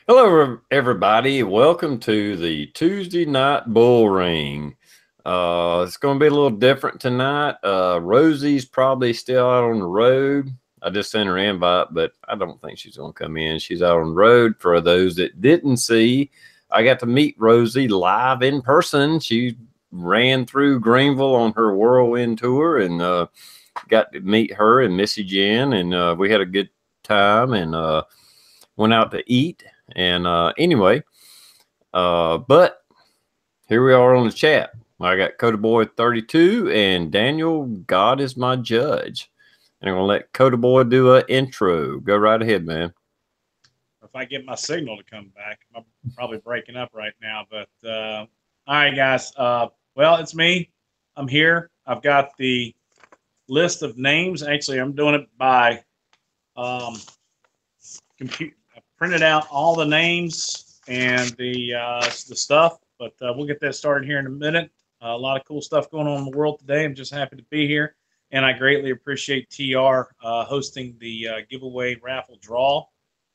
Hello, everybody. Welcome to the Tuesday night bull ring. It's going to be a little different tonight. Rosie's probably still out on the road. I just sent her an invite, but I don't think she's going to come in. She's out on the road. For those that didn't see, I got to meet Rosie live in person. She ran through Greenville on her whirlwind tour and got to meet her and Missy Jen, and we had a good time and went out to eat. And anyway, but here we are on the chat. I got Coda Boy 32 and Daniel, God is my judge. And I'm going to let Coda Boy do an intro. Go right ahead, man. If I get my signal to come back, I'm probably breaking up right now. But all right, guys. Well, it's me. I'm here. I've got the list of names. Actually, I'm doing it by computer. I printed out all the names and the stuff. But we'll get that started here in a minute. A lot of cool stuff going on in the world today. I'm just happy to be here, and I greatly appreciate TR hosting the giveaway raffle draw.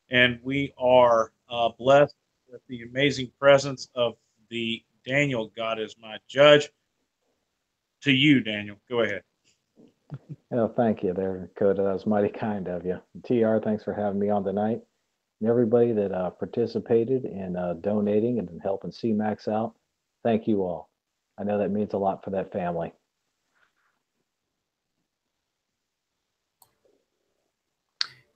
And we are blessed with the amazing presence of the Daniel. God is my judge. To you, Daniel. Go ahead. Oh, thank you there, Coda. That was mighty kind of you. TR, thanks for having me on tonight. And everybody that participated in donating and helping C-Max out, thank you all. I know that means a lot for that family.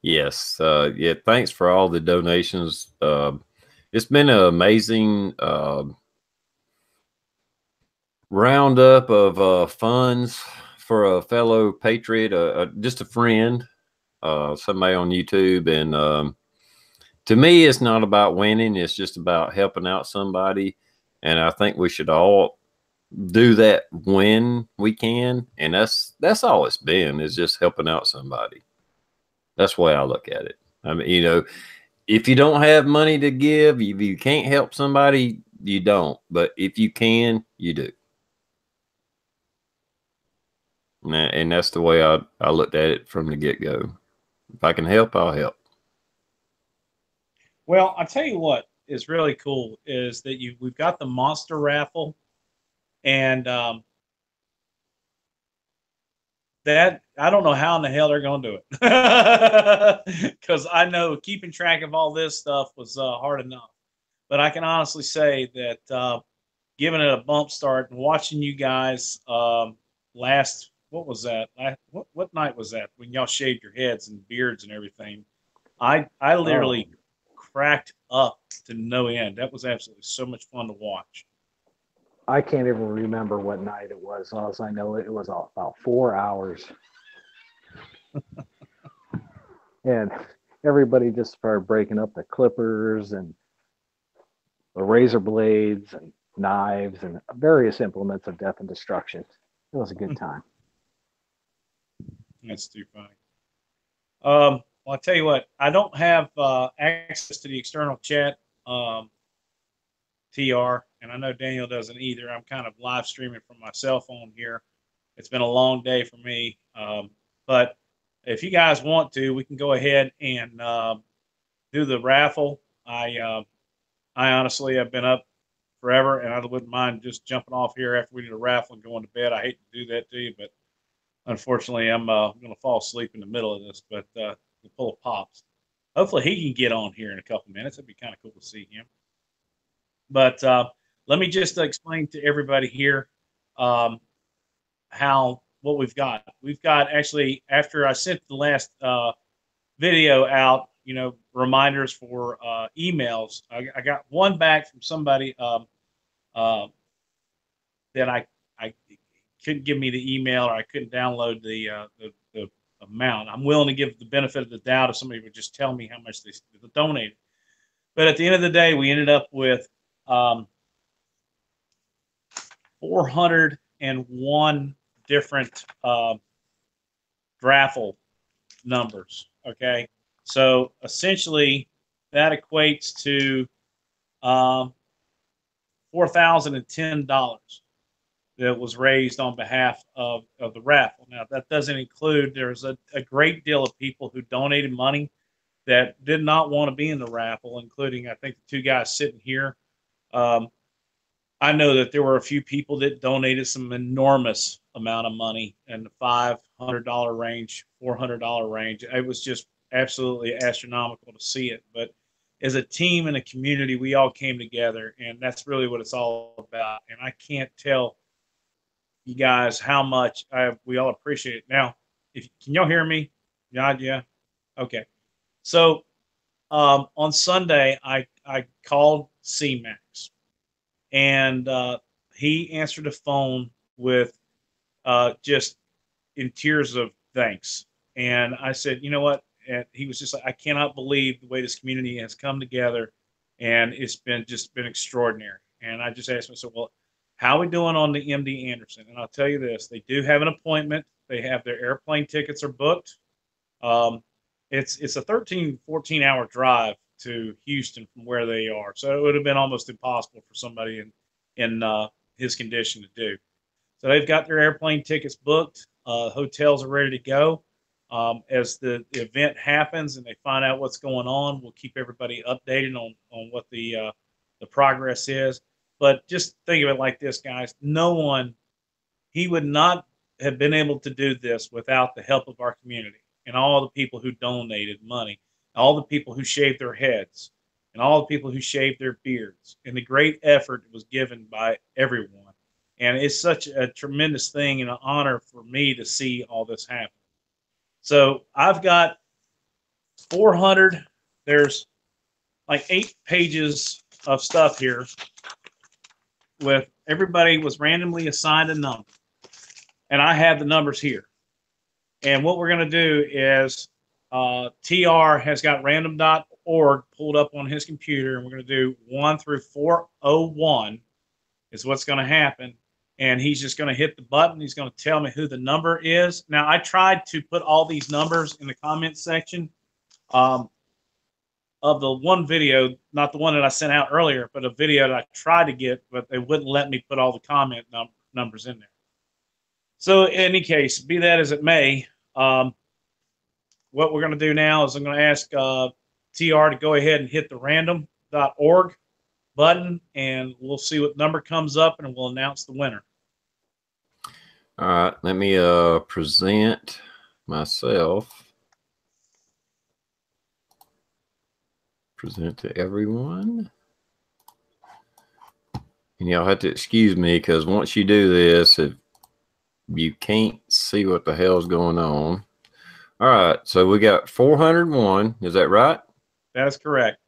Yes. Yeah. Thanks for all the donations. It's been an amazing roundup of funds for a fellow patriot, just a friend, somebody on YouTube. And to me, it's not about winning. It's just about helping out somebody. And I think we should all do that when we can. And that's all it's been, is just helping out somebody. That's the way I look at it. I mean, if you don't have money to give, if you can't help somebody, you don't. But if you can, you do. And that's the way I looked at it from the get-go. If I can help, I'll help. Well, I'll tell you what is really cool is that we've got the monster raffle, and that I don't know how in the hell they're going to do it, because I know keeping track of all this stuff was hard enough. But I can honestly say that giving it a bump start and watching you guys last, what was that? What night was that when y'all shaved your heads and beards and everything? I literally cracked up to no end. That was absolutely so much fun to watch. I can't even remember what night it was. All I know it was about 4 hours. And everybody just started breaking up the clippers and the razor blades and knives and various implements of death and destruction. It was a good time. That's too funny. Well, I'll tell you what, I don't have access to the external chat, TR, and I know Daniel doesn't either. I'm kind of live streaming from my cell phone here. It's been a long day for me. But if you guys want to, we can go ahead and do the raffle. I honestly have been up forever, and I wouldn't mind just jumping off here after we do the raffle and going to bed. I hate to do that to you, but unfortunately, I'm going to fall asleep in the middle of this. But the pull of pops. Hopefully, he can get on here in a couple minutes. It'd be kind of cool to see him. But let me just explain to everybody here how what we've got. We've got actually, after I sent the last video out, reminders for emails. I got one back from somebody that I couldn't give me the email, or I couldn't download the amount. I'm willing to give the benefit of the doubt if somebody would just tell me how much they donated. But at the end of the day, we ended up with 401 different raffle numbers. Okay, so essentially that equates to $4,010 that was raised on behalf of the raffle. Now, that doesn't include, there's a great deal of people who donated money that did not want to be in the raffle, including, I think, the two guys sitting here. Um, I know that there were a few people that donated some enormous amount of money in the $500 range, $400 range. It was just absolutely astronomical to see it. But as a team and a community, we all came together, and that's really what it's all about. And I can't tell you guys how much we all appreciate it. Now, if can y'all hear me? Yeah. Okay. So on Sunday, I called C-Max, and he answered the phone with just in tears of thanks. And I said, you know what? And he was just like, I cannot believe the way this community has come together, and it's been extraordinary. And I just asked him, so well, how are we doing on the MD Anderson? And I'll tell you this: they do have an appointment. They have their airplane tickets are booked. Um, it's a 13, 14-hour drive to Houston from where they are, so it would have been almost impossible for somebody in his condition to do. So they've got their airplane tickets booked. Hotels are ready to go. As the event happens and they find out what's going on, we'll keep everybody updated on what the progress is. But just think of it like this, guys. No one, he would not have been able to do this without the help of our community and all the people who donated money, all the people who shaved their heads, and all the people who shaved their beards, and the great effort was given by everyone. And it's such a tremendous thing and an honor for me to see all this happen. So I've got 400, there's like 8 pages of stuff here with everybody was randomly assigned a number. And I have the numbers here. And what we're going to do is TR has got random.org pulled up on his computer, and we're going to do 1 through 401 is what's going to happen. And he's just going to hit the button. He's going to tell me who the number is. Now, I tried to put all these numbers in the comments section of the one video, not the one that I sent out earlier, but a video that I tried to get, but they wouldn't let me put all the comment numbers in there. So in any case, be that as it may, what we're going to do now is I'm going to ask TR to go ahead and hit the random.org button, and we'll see what number comes up, and we'll announce the winner. All right, let me present myself. Present to everyone. And y'all have to excuse me, because once you do this, you can't see what the hell's going on. All right, so we got 401. Is that right? That's correct.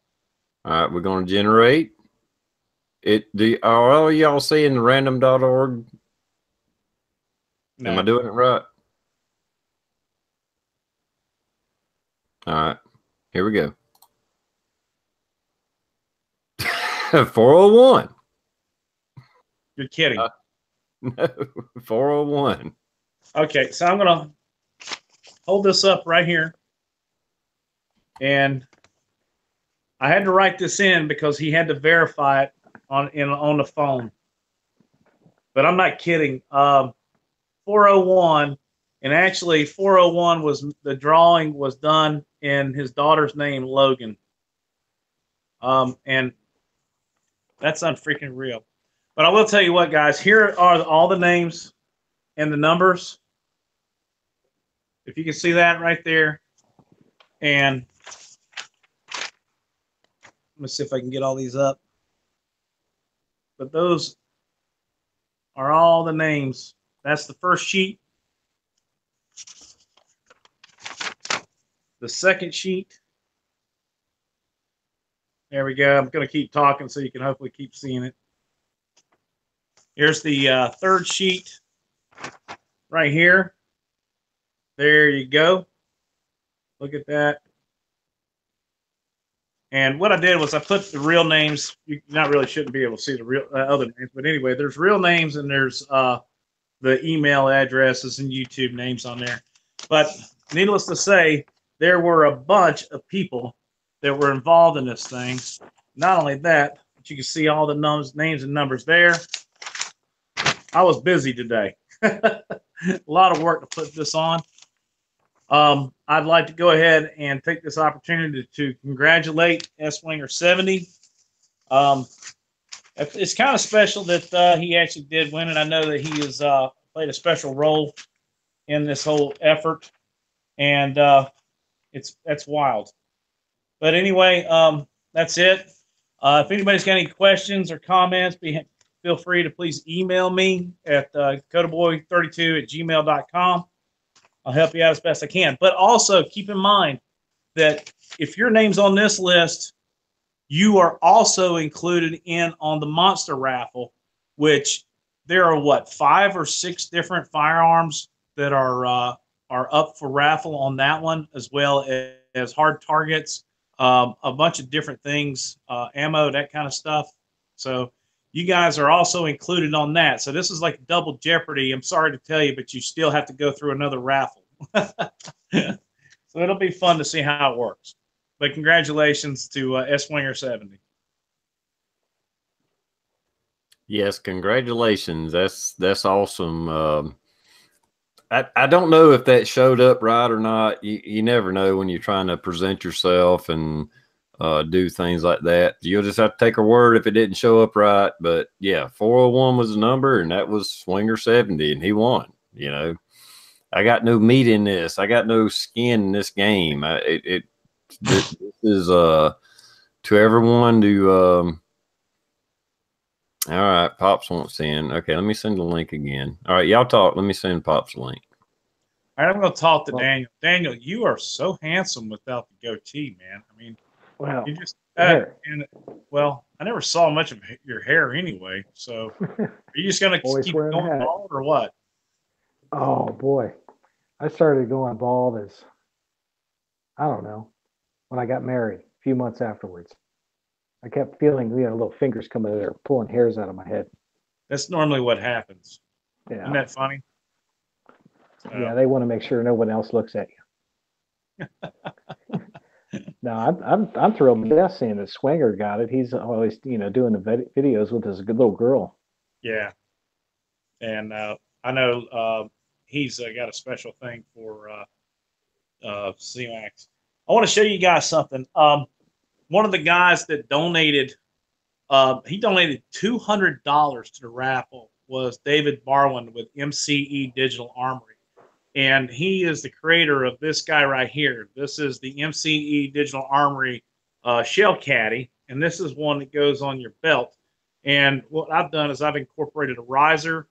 All right, we're going to generate it. Are all y'all seeing the random.org? No. Am I doing it right? All right, here we go. 401. You're kidding. No, 401. Okay, so I'm going to hold this up right here. And I had to write this in because he had to verify it on the phone. But I'm not kidding. 401, and actually 401 was the drawing was done in his daughter's name, Logan. And that's unfreaking real. But I will tell you what, guys, here are all the names and the numbers. If you can see that right there. And let me see if I can get all these up. But those are all the names. That's the first sheet. The second sheet. There we go. I'm going to keep talking so you can hopefully keep seeing it. Here's the third sheet right here. There you go. Look at that. And what I did was I put the real names. You not really shouldn't be able to see the real other names, but anyway, there's real names and there's the email addresses and YouTube names on there. But needless to say, there were a bunch of people that were involved in this thing. Not only that, but you can see all the names and numbers there. I was busy today. A lot of work to put this on. I'd like to go ahead and take this opportunity to congratulate S-Winger 70. Um, it's kind of special that he actually did win it. I know that he has played a special role in this whole effort, and that's wild. But anyway, that's it. If anybody's got any questions or comments, feel free to please email me at codaboy32@gmail.com. I'll help you out as best I can. But also keep in mind that if your name's on this list, you are also included in on the monster raffle, which there are what, 5 or 6 different firearms that are up for raffle on that one, as well as hard targets, a bunch of different things, ammo, that kind of stuff. So you guys are also included on that. So this is like double jeopardy. I'm sorry to tell you, but you still have to go through another raffle. So it'll be fun to see how it works. But congratulations to S-Winger 70. Yes, congratulations. That's awesome. I don't know if that showed up right or not. You never know when you're trying to present yourself and do things like that. You'll just have to take a word if it didn't show up right. But yeah, 401 was the number, and that was Swinger 70, and he won. You know, I got no meat in this. I got no skin in this game. This is to everyone to all right, Pops wants in. Okay, let me send the link again. All right, y'all talk. Let me send Pops a link. All right, I'm going to talk to Daniel. Daniel, you are so handsome without the goatee, man. I mean, Well, you just well, I never saw much of your hair anyway. So, are you just going to keep going bald or what? Oh boy, I started going bald as, I don't know, when I got married a few months afterwards. I kept feeling, little fingers coming in there, pulling hairs out of my head. That's normally what happens. Yeah. Isn't that funny? Yeah, they want to make sure no one else looks at you. No, I'm thrilled to death seeing that Swinger got it. He's always, doing the videos with his good little girl. Yeah, and I know he's got a special thing for C-Max. I want to show you guys something. One of the guys that donated, he donated $200 to the raffle, was David Barwin with MCE Digital Armory. And he is the creator of this guy right here. This is the MCE Digital Armory shell caddy. And this is one that goes on your belt. And what I've done is I've incorporated a riser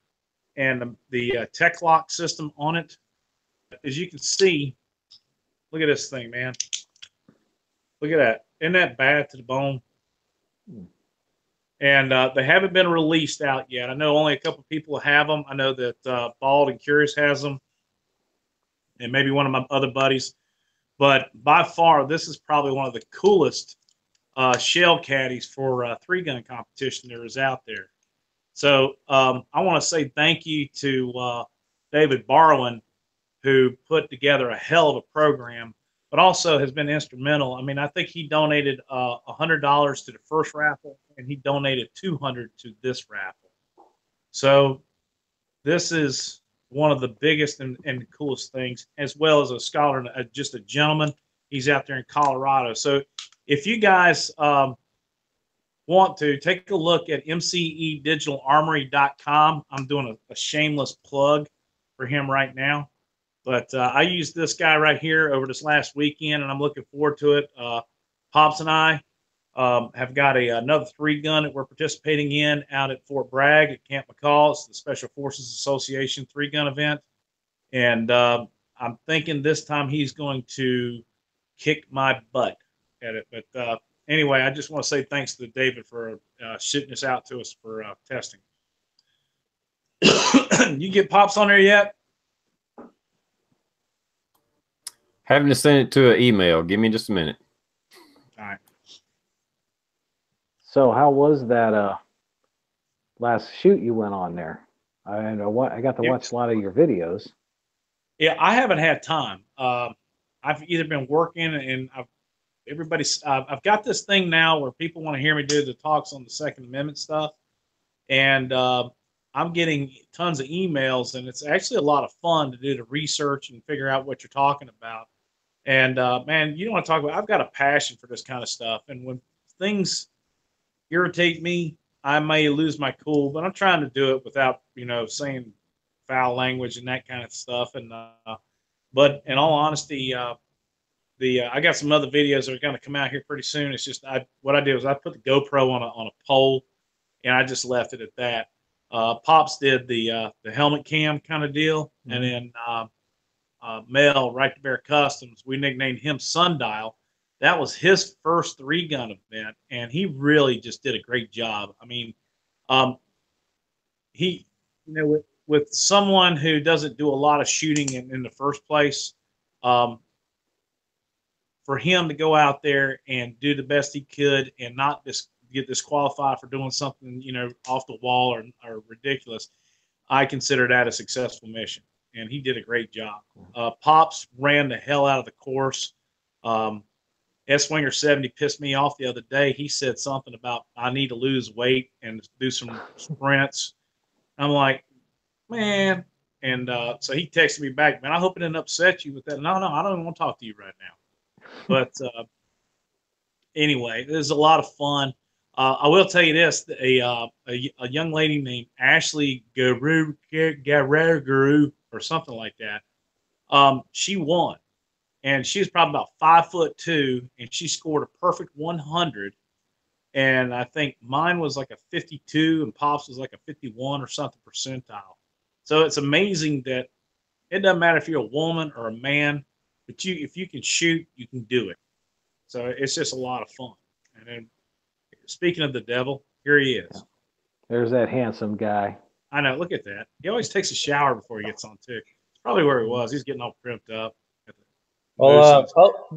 and the tech lock system on it. As you can see, look at this thing, man. Look at that. Isn't that bad to the bone? And they haven't been released out yet. I know only a couple of people have them. I know that Bald and Curious has them, and maybe one of my other buddies. But by far, this is probably one of the coolest shell caddies for 3-gun competition there is out there. So I want to say thank you to David Barwin, who put together a hell of a program, but also has been instrumental. I mean, I think he donated $100 to the first raffle, and he donated $200 to this raffle. So this is one of the biggest and coolest things, as well as a scholar, just a gentleman. He's out there in Colorado. So if you guys want to take a look at mcedigitalarmory.com, I'm doing a shameless plug for him right now. But I used this guy right here over this last weekend, and I'm looking forward to it. Pops and I have got another 3-gun that we're participating in out at Fort Bragg at Camp McCall. It's the Special Forces Association 3-gun event. And I'm thinking this time he's going to kick my butt at it. But anyway, I just want to say thanks to David for shooting this out to us for testing. You get Pops on there yet? Having to send it to an email. Give me just a minute. All right. So how was that last shoot you went on there? I got to watch a lot of your videos. Yeah, I haven't had time. I've either been working and I've got this thing now where people want to hear me do the talks on the Second Amendment stuff. And I'm getting tons of emails, and it's actually a lot of fun to do the research and figure out what you're talking about. And man, you don't want to talk about. I've got a passion for this kind of stuff, and when things irritate me, I may lose my cool, but I'm trying to do it without, saying foul language and that kind of stuff. And but in all honesty, I got some other videos that are going to come out here pretty soon. It's just what I did was I put the GoPro on a pole, and I just left it at that. Pops did the helmet cam kind of deal, and then Mel, Right to Bear Customs, we nicknamed him Sundial. That was his first 3-gun event, and he really just did a great job. I mean, he, with someone who doesn't do a lot of shooting in the first place, for him to go out there and do the best he could and not just get disqualified for doing something, off the wall or ridiculous, I consider that a successful mission. And he did a great job. Pops ran the hell out of the course. S-Winger 70 pissed me off the other day. He said something about I need to lose weight and do some sprints. I'm like, man. And so he texted me back, man, I hope it didn't upset you with that. No, I don't even want to talk to you right now. But anyway, it was a lot of fun. I will tell you this: a young lady named Ashley Guru or something like that. She won, and she was probably about 5'2", and she scored a perfect 100. And I think mine was like a 52, and Pops was like a 51 or something percentile. So it's amazing that it doesn't matter if you're a woman or a man, but if you can shoot, you can do it. So it's just a lot of fun. And then, speaking of the devil, here he is. There's that handsome guy. I know. Look at that. He always takes a shower before he gets on too. It's probably where he was. He's getting all crimped up. Well,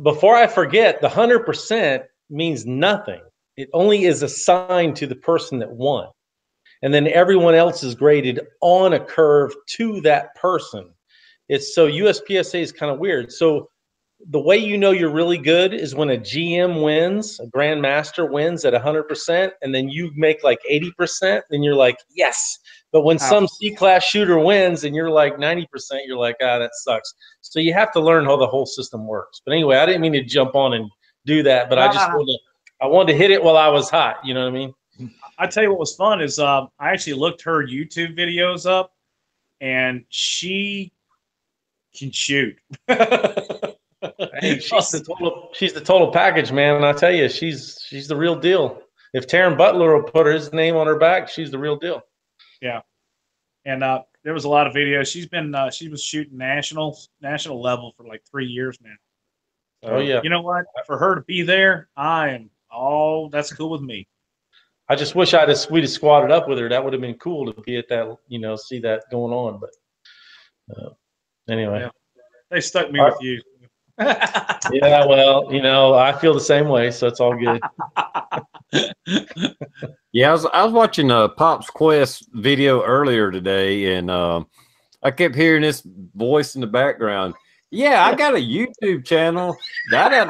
before I forget, the 100% means nothing. It only is assigned to the person that won. And then everyone else is graded on a curve to that person. It's so USPSA is kind of weird. So the way you know you're really good is when a GM wins, a Grandmaster wins at 100%, and then you make like 80%, then you're like, yes. But when some C-class shooter wins and you're like 90%, you're like, that sucks. So you have to learn how the whole system works. But anyway, I didn't mean to jump on and do that, but I wanted to hit it while I was hot. You know what I mean? I tell you what was fun is I actually looked her YouTube videos up, and she can shoot. Hey, she's the total package, man. I tell you, she's the real deal. If Taryn Butler will put his name on her back, she's the real deal. Yeah, and there was a lot of videos. She was shooting national level for like 3 years now. So, oh yeah. You know what? For her to be there, that's cool with me. I just wish we'd have squatted up with her. That would have been cool to be at that, see that going on. But anyway, yeah. They stuck me with you. Yeah, well, I feel the same way, so it's all good. Yeah, I was watching Pop's Quest video earlier today, and I kept hearing this voice in the background. Yeah, I got a YouTube channel. I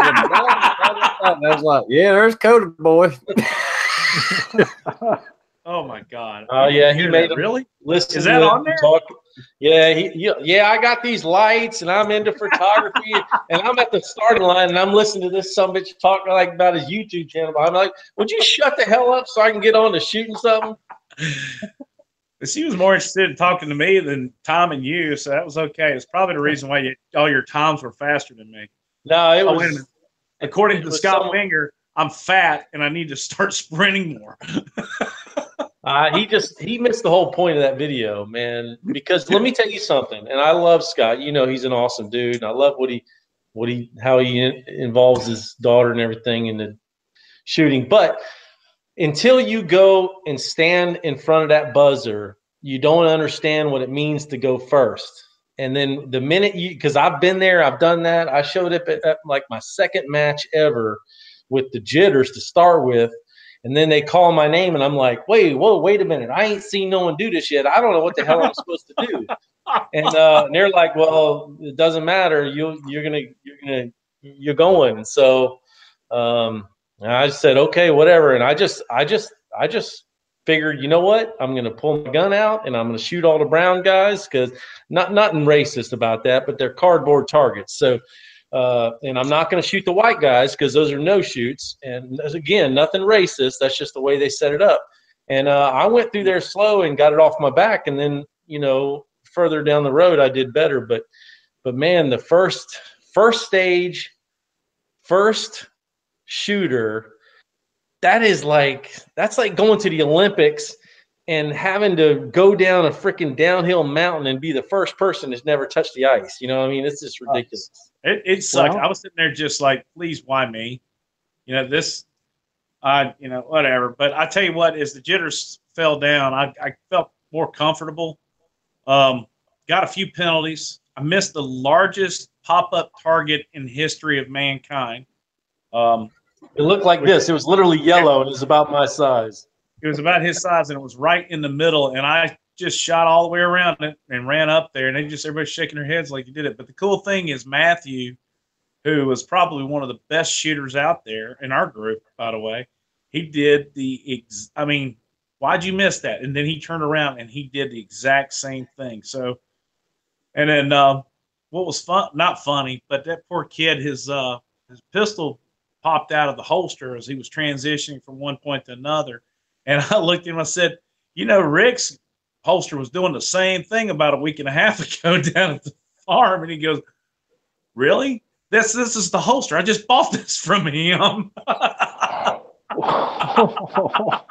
was like, yeah, there's Coda Boy. Oh my God! Oh yeah, he made really. Listen, is that on there? Yeah, I got these lights, and I'm into photography, and I'm at the starting line, and I'm listening to this sumbitch talking like about his YouTube channel. I'm like, would you shut the hell up so I can get on to shooting something? She was more interested in talking to me than Tom and you, so that was okay. It's probably the reason why all your times were faster than me. No, it was. Wait a minute. According to Scott Winger, I'm fat and I need to start sprinting more. He missed the whole point of that video, man. Because let me tell you something, and I love Scott. He's an awesome dude, and I love how he involves his daughter and everything in the shooting. But until you go and stand in front of that buzzer, you don't understand what it means to go first. And then the minute because I've been there, I've done that. I showed up at like my second match ever with the jitters to start with. And then they call my name, and I'm like, wait a minute. I ain't seen no one do this yet. I don't know what the hell I'm supposed to do. And they're like, well, it doesn't matter. You're going. So I just said, okay, whatever. And I just figured, you know what? I'm going to pull my gun out and I'm going to shoot all the brown guys because nothing racist about that, but they're cardboard targets. So, and I'm not going to shoot the white guys because those are no shoots. And again, nothing racist. That's just the way they set it up. And I went through there slow and got it off my back. And then, you know, further down the road, I did better. But man, the first stage, first shooter, that's like going to the Olympics and having to go down a freaking downhill mountain and be the first person that's never touched the ice. You know what I mean? It's just ridiculous. It sucked. Well, I was sitting there just like, please, why me? You know, you know, whatever. But I tell you what, as the jitters fell down, I felt more comfortable. Got a few penalties. I missed the largest pop-up target in history of mankind. It looked like this. It was literally yellow, and it was about my size. It was about his size, and it was right in the middle. And I just shot all the way around it and ran up there. And everybody's shaking their heads like you did it. But the cool thing is Matthew, who was probably one of the best shooters out there in our group, by the way, he did I mean, why'd you miss that? And then he turned around and he did the exact same thing. So, and then what was not funny, but that poor kid, his pistol popped out of the holster as he was transitioning from one point to another. And I looked at him, I said, you know, Rick's holster was doing the same thing about a week and a half ago down at the farm. And he goes, really? This is the holster. I just bought this from him.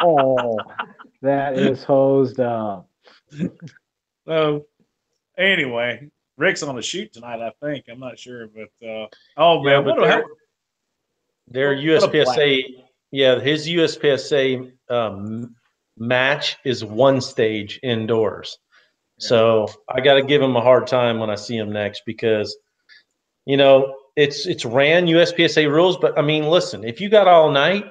Oh, that is hosed up. So anyway, Rick's on the shoot tonight, I think. I'm not sure, but oh man, their USPSA, his USPSA match is one stage indoors. Yeah. So I got to give him a hard time when I see him next because, you know, it's ran USPSA rules. But I mean, listen, if you got all night,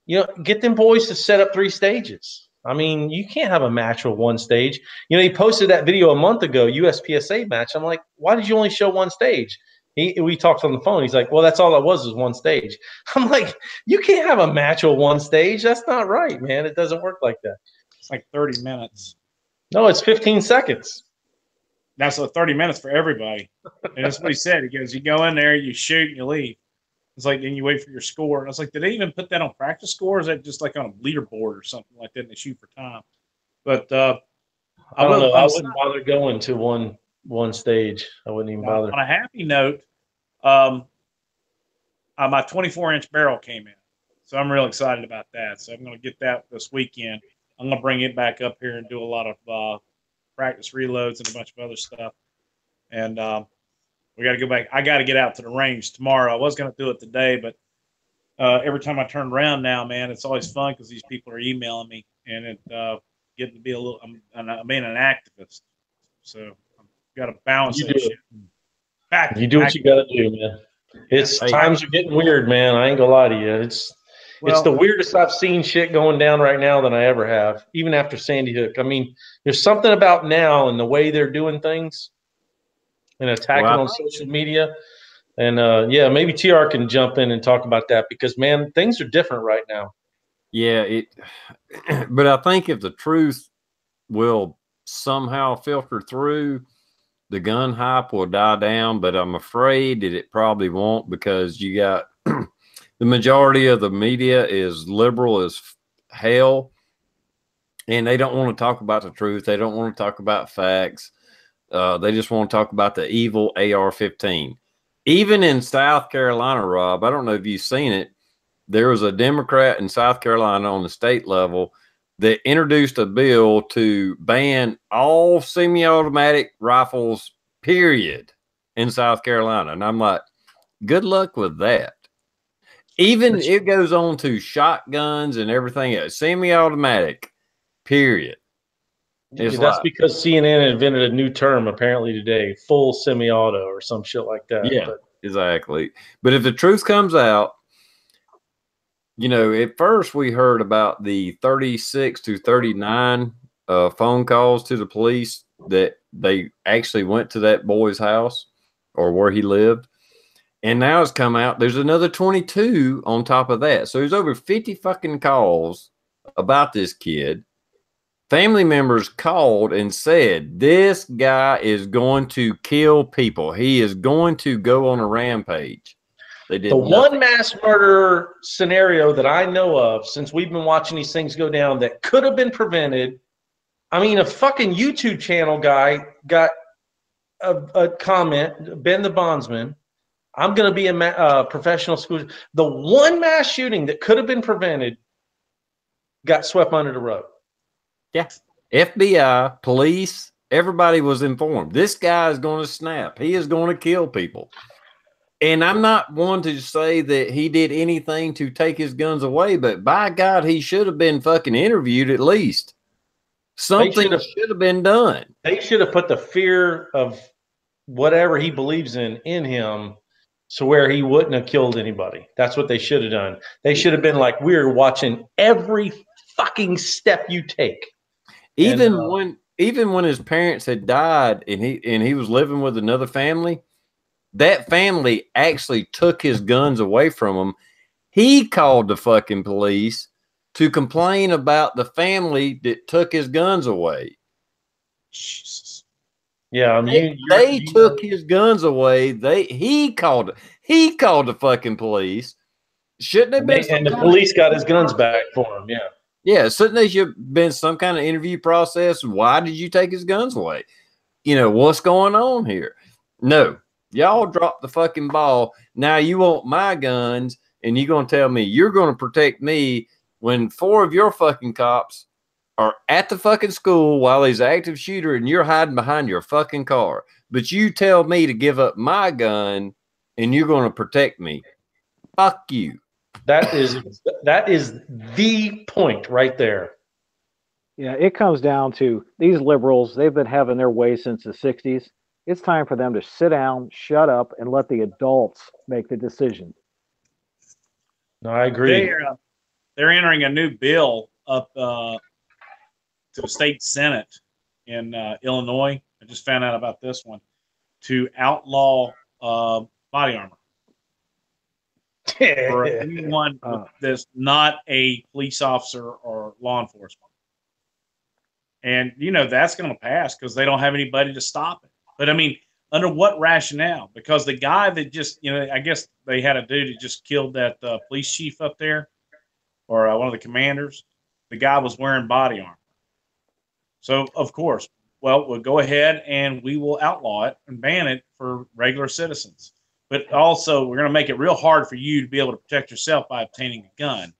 you know, get them boys to set up 3 stages. I mean, you can't have a match with one stage. You know, he posted that video a month ago, USPSA match. I'm like, why did you only show one stage? We talked on the phone. He's like, well, that's all it was one stage. I'm like, you can't have a match with one stage. That's not right, man. It doesn't work like that. It's like 30 minutes. No, it's 15 seconds. That's 30 minutes for everybody. And that's what he said. He goes, you go in there, you shoot, and you leave. It's like, then you wait for your score. And I was like, did they even put that on practice score? Or is that just like on a leaderboard or something like that? And they shoot for time. But I don't know. I wouldn't bother going to one stage. I wouldn't even bother. On a happy note, my 24-inch barrel came in. So I'm real excited about that. So I'm going to get that this weekend. I'm going to bring it back up here and do a lot of practice reloads and a bunch of other stuff. And we got to go back. I got to get out to the range tomorrow. I was going to do it today, but every time I turn around now, man, it's always fun because these people are emailing me, and it getting to be a little. I'm being an activist, so I've got to balance that shit. You do what you got to do, man. Times are getting weird, man. I ain't gonna lie to you. It's the weirdest I've seen shit going down right now than I ever have, even after Sandy Hook. I mean, there's something about now and the way they're doing things and attacking on social media. And maybe TR can jump in and talk about that because, man, things are different right now. Yeah, but I think if the truth will somehow filter through, the gun hype will die down, but I'm afraid that it probably won't because you got the majority of the media is liberal as hell, and they don't want to talk about the truth. They don't want to talk about facts. They just want to talk about the evil AR-15. Even in South Carolina, Rob, I don't know if you've seen it, there was a Democrat in South Carolina on the state level that introduced a bill to ban all semi-automatic rifles, period, in South Carolina. And I'm like, good luck with that. Even it goes on to shotguns and everything else, semi-automatic, period. That's because CNN invented a new term apparently today, full semi-auto or some shit like that. Yeah, exactly. But if the truth comes out, you know, at first we heard about the 36 to 39 phone calls to the police that they actually went to that boy's house or where he lived. And now it's come out, there's another 22 on top of that. So there's over 50 fucking calls about this kid. Family members called and said, this guy is going to kill people. He is going to go on a rampage. They did the nothing. one mass murder scenario that I know of since we've been watching these things go down that could have been prevented. I mean, a fucking YouTube channel guy got a comment, Ben the Bondsman, I'm going to be a professional school. The one mass shooting that could have been prevented got swept under the rug. Yeah. FBI, police, everybody was informed. This guy is going to snap. He is going to kill people. And I'm not one to say that he did anything to take his guns away, but by God, he should have been fucking interviewed at least. Something should have been done. They should have put the fear of whatever he believes in him to where he wouldn't have killed anybody. That's what they should have done. They should have been like, we're watching every fucking step you take. Even when his parents had died and he was living with another family, that family actually took his guns away from him. He called the fucking police to complain about the family that took his guns away. Jesus. Yeah, I mean, they took his guns away. He called the fucking police. Shouldn't have been? And the police got his guns back for him. Yeah. Yeah, shouldn't there have been some kind of interview process? Why did you take his guns away? You know, what's going on here? No, y'all dropped the fucking ball. Now you want my guns, and you're going to tell me you're going to protect me when 4 of your fucking cops are at the fucking school while he's an active shooter and you're hiding behind your fucking car. But you tell me to give up my gun and you're going to protect me. Fuck you. That is the point right there. Yeah, it comes down to these liberals. They've been having their way since the 60s. It's time for them to sit down, shut up, and let the adults make the decision. No, I agree. They're entering a new bill up to the state Senate in Illinois. I just found out about this one to outlaw body armor for anyone that's not a police officer or law enforcement. And, you know, that's going to pass because they don't have anybody to stop it. But, I mean, under what rationale? Because the guy that just, you know, I guess they had a dude who just killed that police chief up there or one of the commanders. The guy was wearing body armor. So, of course, well, we'll go ahead and we will outlaw it and ban it for regular citizens. But also, we're going to make it real hard for you to be able to protect yourself by obtaining a gun.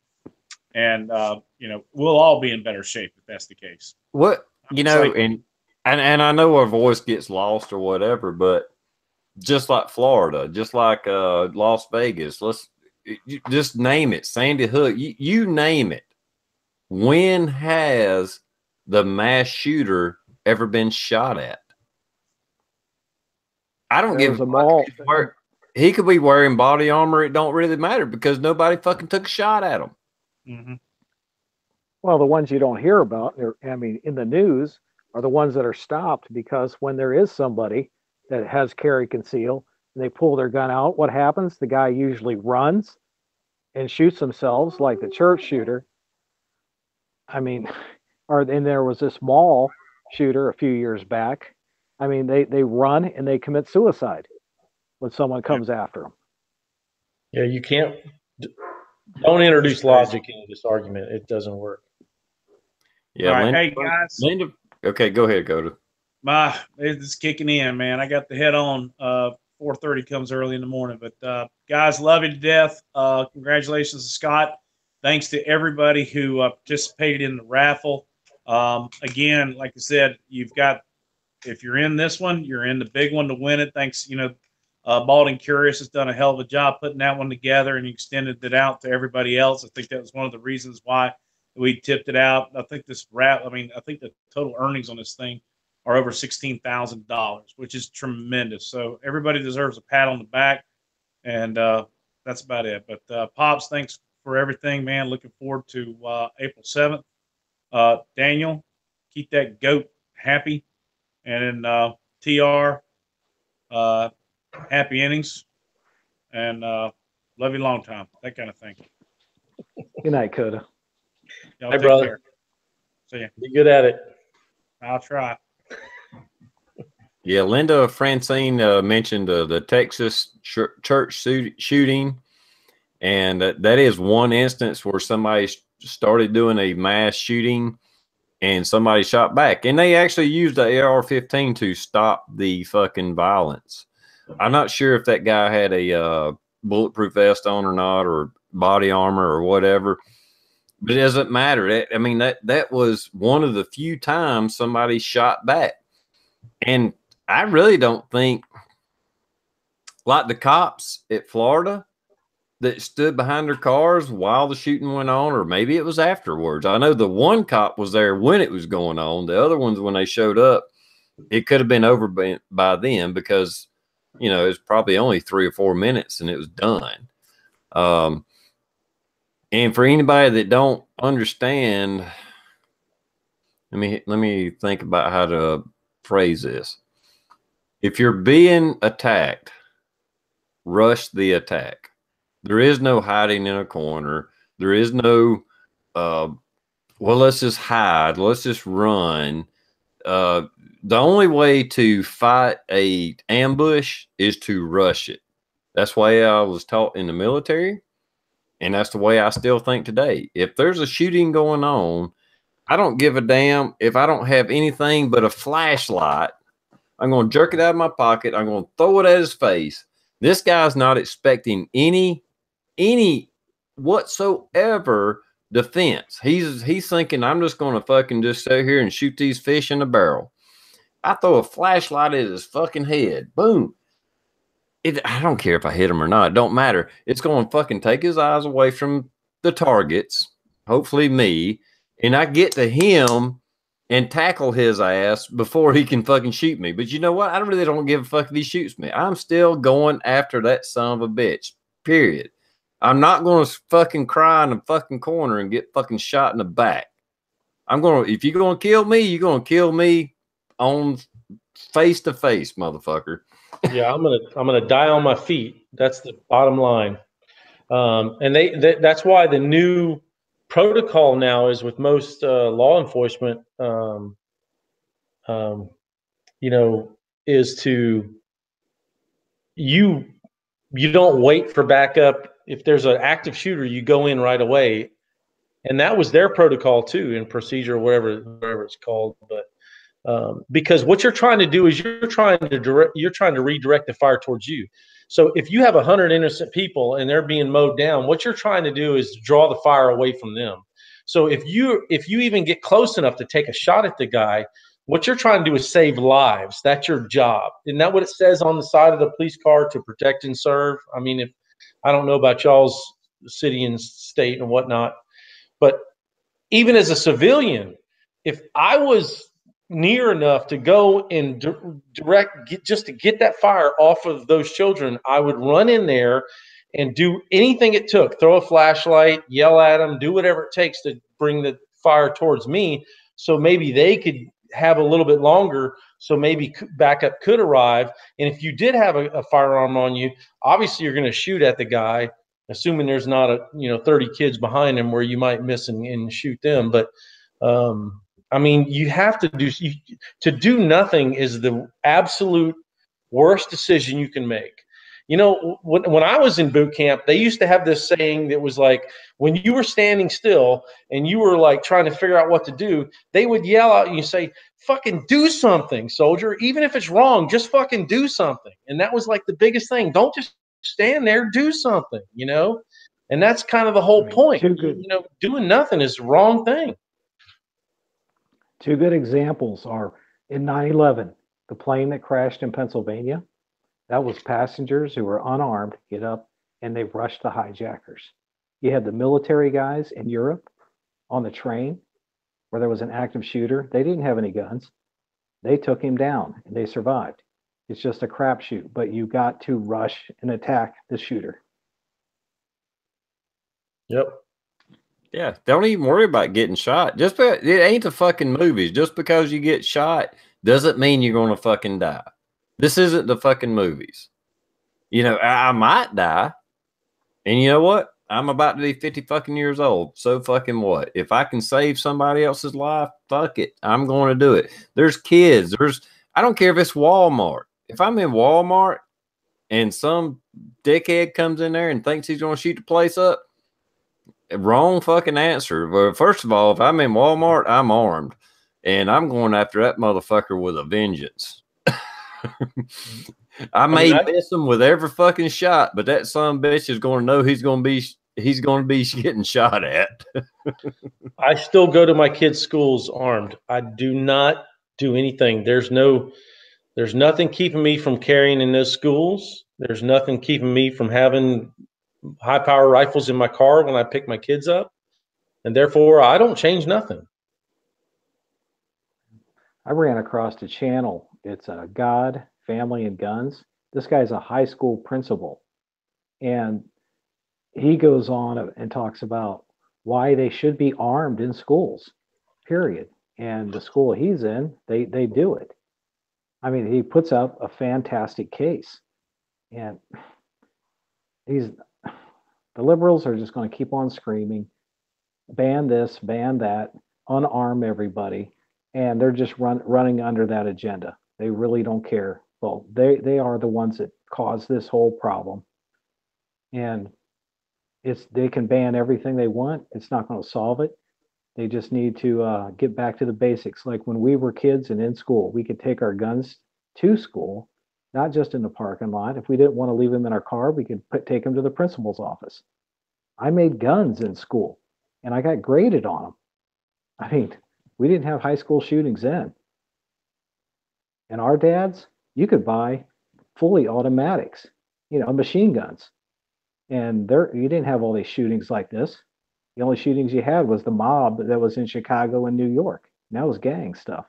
And, you know, we'll all be in better shape if that's the case. What, you know, and I know our voice gets lost or whatever, but just like Florida, just like Las Vegas, just name it, Sandy Hook, you name it. When has the mass shooter ever been shot at? I don't give a fuck. He could be wearing body armor. It don't really matter because nobody fucking took a shot at him. Mm-hmm. Well, the ones you don't hear about, I mean, in the news, are the ones that are stopped because when there is somebody that has carry conceal and they pull their gun out, what happens? The guy usually runs and shoots themselves like the church shooter. I mean, and there was this mall shooter a few years back. I mean, they run and they commit suicide when someone comes after them. Yeah, you can't. Don't introduce logic into this argument. It doesn't work. Yeah. All right, hey guys. Linda, okay, go ahead, Coda. It's kicking in, man. I got the head on. 4:30 comes early in the morning, but guys, love you to death. Congratulations to Scott. Thanks to everybody who participated in the raffle. Again, like I said, you've got, if you're in this one, you're in the big one to win it. Thanks, you know, Bald and Curious has done a hell of a job putting that one together and he extended it out to everybody else. I think that was one of the reasons why we tipped it out. I think I think the total earnings on this thing are over $16,000, which is tremendous. So everybody deserves a pat on the back, and that's about it. But Pops, thanks for everything, man. Looking forward to April 7th. Daniel, keep that goat happy, and then TR, happy innings, and love you long time, that kind of thing. Good night, Coda. Y'all Hi, take brother. care. See ya. Be good at it. I'll try. Yeah, Linda Francine mentioned the Texas church shooting, and that is one instance where somebody started doing a mass shooting, and somebody shot back, and they actually used the AR-15 to stop the fucking violence. I'm not sure if that guy had a bulletproof vest on or not, or body armor or whatever, but it doesn't matter. I mean, that was one of the few times somebody shot back. And I really don't think, like the cops at Florida that stood behind their cars while the shooting went on, or maybe it was afterwards. I know the one cop was there when it was going on. The other ones, when they showed up, it could have been over by them, because, you know, it was probably only 3 or 4 minutes and it was done. And for anybody that don't understand, let me think about how to phrase this. If you're being attacked, rush the attack. There is no hiding in a corner. There is no, well, let's just hide. Let's just run. The only way to fight a ambush is to rush it. That's the way I was taught in the military, and that's the way I still think today. If there's a shooting going on, I don't give a damn if I don't have anything but a flashlight. I'm going to jerk it out of my pocket. I'm going to throw it at his face. This guy's not expecting any whatsoever defense. He's thinking, I'm just going to fucking just sit here and shoot these fish in a barrel. I throw a flashlight at his fucking head. Boom. I don't care if I hit him or not. It don't matter. It's going to fucking take his eyes away from the targets, hopefully me, and I get to him and tackle his ass before he can fucking shoot me. But you know what? I really don't give a fuck if he shoots me. I'm still going after that son of a bitch, period. I'm not going to fucking cry in the fucking corner and get fucking shot in the back. If you're going to kill me, you're going to kill me on face to face, motherfucker. Yeah, I'm gonna die on my feet. That's the bottom line. And that's why the new protocol now is with most law enforcement. You know, is to you don't wait for backup. If there's an active shooter, you go in right away, and that was their protocol too, in procedure, whatever it's called. But because what you're trying to do is you're trying to redirect the fire towards you. So if you have 100 innocent people and they're being mowed down, what you're trying to do is draw the fire away from them. So if you even get close enough to take a shot at the guy, what you're trying to do is save lives. That's your job. Isn't that what it says on the side of the police car, to protect and serve? I mean, if I don't know about y'all's city and state and whatnot, but even as a civilian, if I was near enough to go and just to get that fire off of those children, I would run in there and do anything it took. Throw a flashlight, yell at them, do whatever it takes to bring the fire towards me, so maybe they could have a little bit longer, so maybe backup could arrive. And if you did have a firearm on you, obviously you're going to shoot at the guy, assuming there's not 30 kids behind him where you might miss and shoot them. But I mean, you have to do nothing is the absolute worst decision you can make. You know, when I was in boot camp, they used to have this saying that was like, when you were standing still and you were like trying to figure out what to do, they would yell out and you say, fucking do something, soldier. Even if it's wrong, just fucking do something. And that was like the biggest thing. Don't just stand there, do something, you know? And that's kind of the whole point. You know, doing nothing is the wrong thing. Two good examples are in 9/11, the plane that crashed in Pennsylvania. That was passengers who were unarmed get up and they rushed the hijackers. You had the military guys in Europe on the train where there was an active shooter. They didn't have any guns. They took him down and they survived. It's just a crapshoot, but you got to rush and attack the shooter. Yep. Yeah, don't even worry about getting shot. Just because it ain't the fucking movies. Just because you get shot doesn't mean you're going to fucking die. This isn't the fucking movies. You know, I might die. And you know what? I'm about to be 50 fucking years old. So fucking what? If I can save somebody else's life, fuck it. I'm going to do it. There's kids. I don't care if it's Walmart. If I'm in Walmart and some dickhead comes in there and thinks he's going to shoot the place up, wrong fucking answer. Well, first of all, if I'm in Walmart, I'm armed and I'm going after that motherfucker with a vengeance. I may miss him with every fucking shot, but that son of a bitch is going to know he's going to be getting shot at. I still go to my kids' schools armed. I do not do anything. There's nothing keeping me from carrying in those schools. There's nothing keeping me from having high power rifles in my car when I pick my kids up. And therefore I don't change nothing. I ran across a channel. It's God, Family, and Guns. This guy's a high school principal. And he goes on and talks about why they should be armed in schools, period. And the school he's in, they do it. I mean, he puts up a fantastic case. And the liberals are just going to keep on screaming, ban this, ban that, unarm everybody. And they're just running under that agenda. They really don't care. Well, they are the ones that caused this whole problem. And they can ban everything they want. It's not going to solve it. They just need to get back to the basics. Like when we were kids and in school, we could take our guns to school, not just in the parking lot. If we didn't want to leave them in our car, we could take them to the principal's office. I made guns in school, and I got graded on them. I mean, we didn't have high school shootings then. And our dads, you could buy fully automatics, machine guns. And you didn't have all these shootings like this. The only shootings you had was the mob that was in Chicago and New York. And that was gang stuff.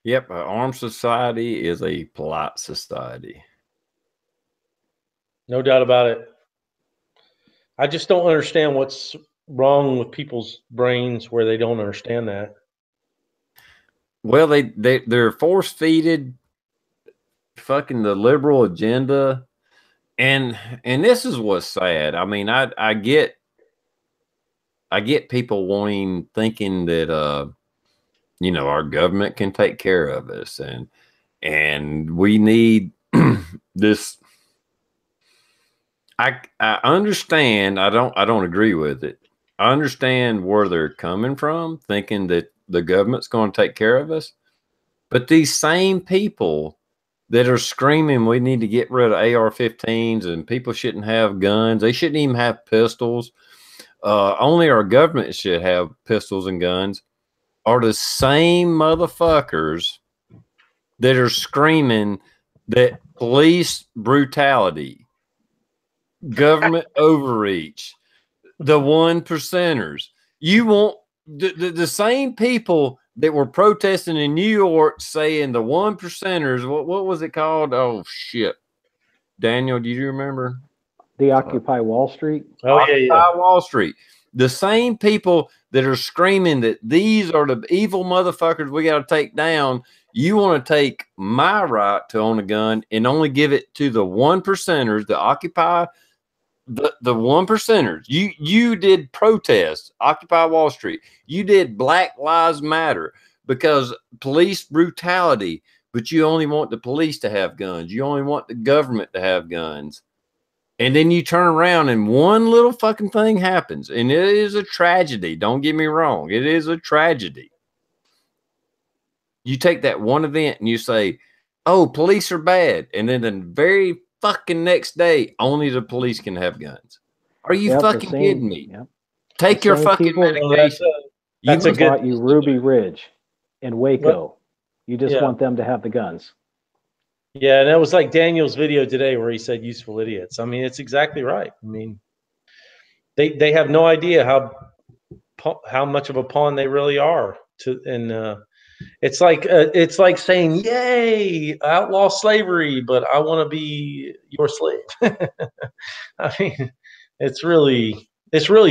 Yep, an armed society is a polite society. No doubt about it. I just don't understand what's wrong with people's brains where they don't understand that. Well, they're force-feeded fucking the liberal agenda, and this is what's sad. I mean, I get people thinking that our government can take care of us, and we need this. I understand. I don't agree with it. I understand where they're coming from, thinking that the government's going to take care of us. But these same people that are screaming we need to get rid of AR-15s and people shouldn't have guns, they shouldn't even have pistols. Only our government should have pistols and guns, are the same motherfuckers that are screaming that police brutality, government overreach, the 1%ers. You want the same people that were protesting in New York saying the 1%ers, what was it called? Oh shit. Daniel, do you remember? The Occupy Wall Street. Oh, Occupy Wall Street. The same people that are screaming that these are the evil motherfuckers we got to take down. You want to take my right to own a gun and only give it to the 1%ers, the Occupy, the 1%ers. You did protest, Occupy Wall Street. You did Black Lives Matter because police brutality, but you only want the police to have guns. You only want the government to have guns. And then you turn around and one little fucking thing happens. And it is a tragedy. Don't get me wrong. It is a tragedy. You take that one event and you say, oh, police are bad. And then the very fucking next day, only the police can have guns. Are you fucking kidding me? Yep. Take your fucking medication. That's a good. You Ruby Ridge and Waco. You just want them to have the guns. Yeah, and that was like Daniel's video today where he said useful idiots. I mean, it's exactly right. I mean, they have no idea how much of a pawn they really are. It's like saying, "Yay, outlaw slavery," but I want to be your slave. I mean, it's really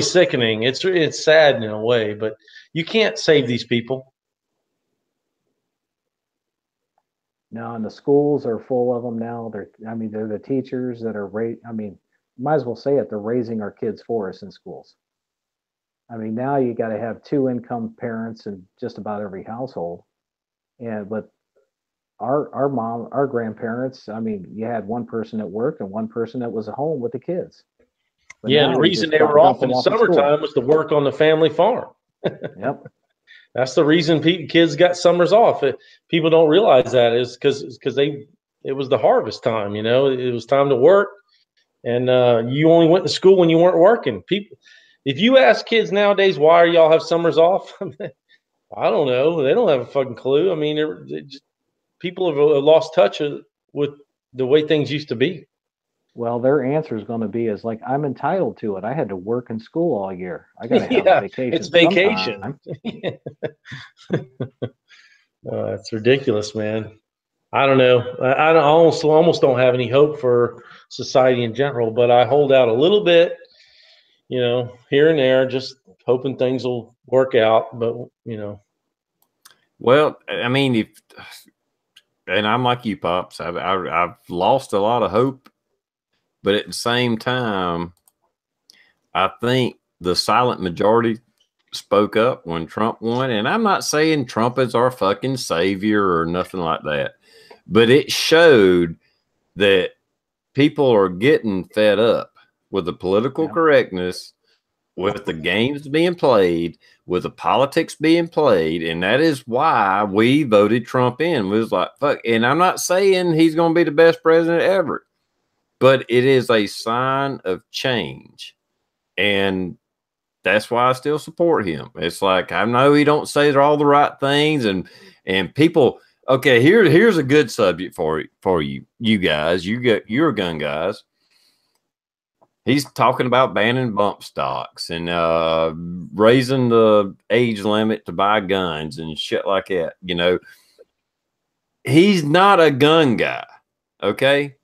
sickening. It's sad in a way, but you can't save these people. No, and the schools are full of them now. They're the teachers that are might as well say it. They're raising our kids for us in schools. I mean, now you got to have two income parents in just about every household. But our grandparents, I mean, you had one person at work and one person that was at home with the kids. But Yeah, now the you reason just they were dump off in them the off at school. summertime was to work on the family farm. Yep. That's the reason kids got summers off. People don't realize that is because it was the harvest time. You know, it was time to work, and you only went to school when you weren't working. People, if you ask kids nowadays why y'all have summers off, I don't know. They don't have a fucking clue. I mean, people have lost touch with the way things used to be. Well, their answer is going to be is like, I'm entitled to it. I had to work in school all year. I got to have Yeah, vacation. it's vacation. Sometime. It's ridiculous, man. I don't know. I almost don't have any hope for society in general, but I hold out a little bit, you know, here and there, just hoping things will work out. But, you know. Well, I mean, and I'm like you, Pops. I've lost a lot of hope, but at the same time, I think the silent majority spoke up when Trump won. And I'm not saying Trump is our fucking savior or nothing like that, but it showed that people are getting fed up with the political correctness, with the games being played, with the politics being played. And that is why we voted Trump in. We was like, fuck. And I'm not saying he's going to be the best president ever, but it is a sign of change. And that's why I still support him. It's like, I know he don't say all the right things, and people. Okay, here's a good subject for you guys. You're gun guys. He's talking about banning bump stocks and raising the age limit to buy guns and shit like that. You know, he's not a gun guy. Okay.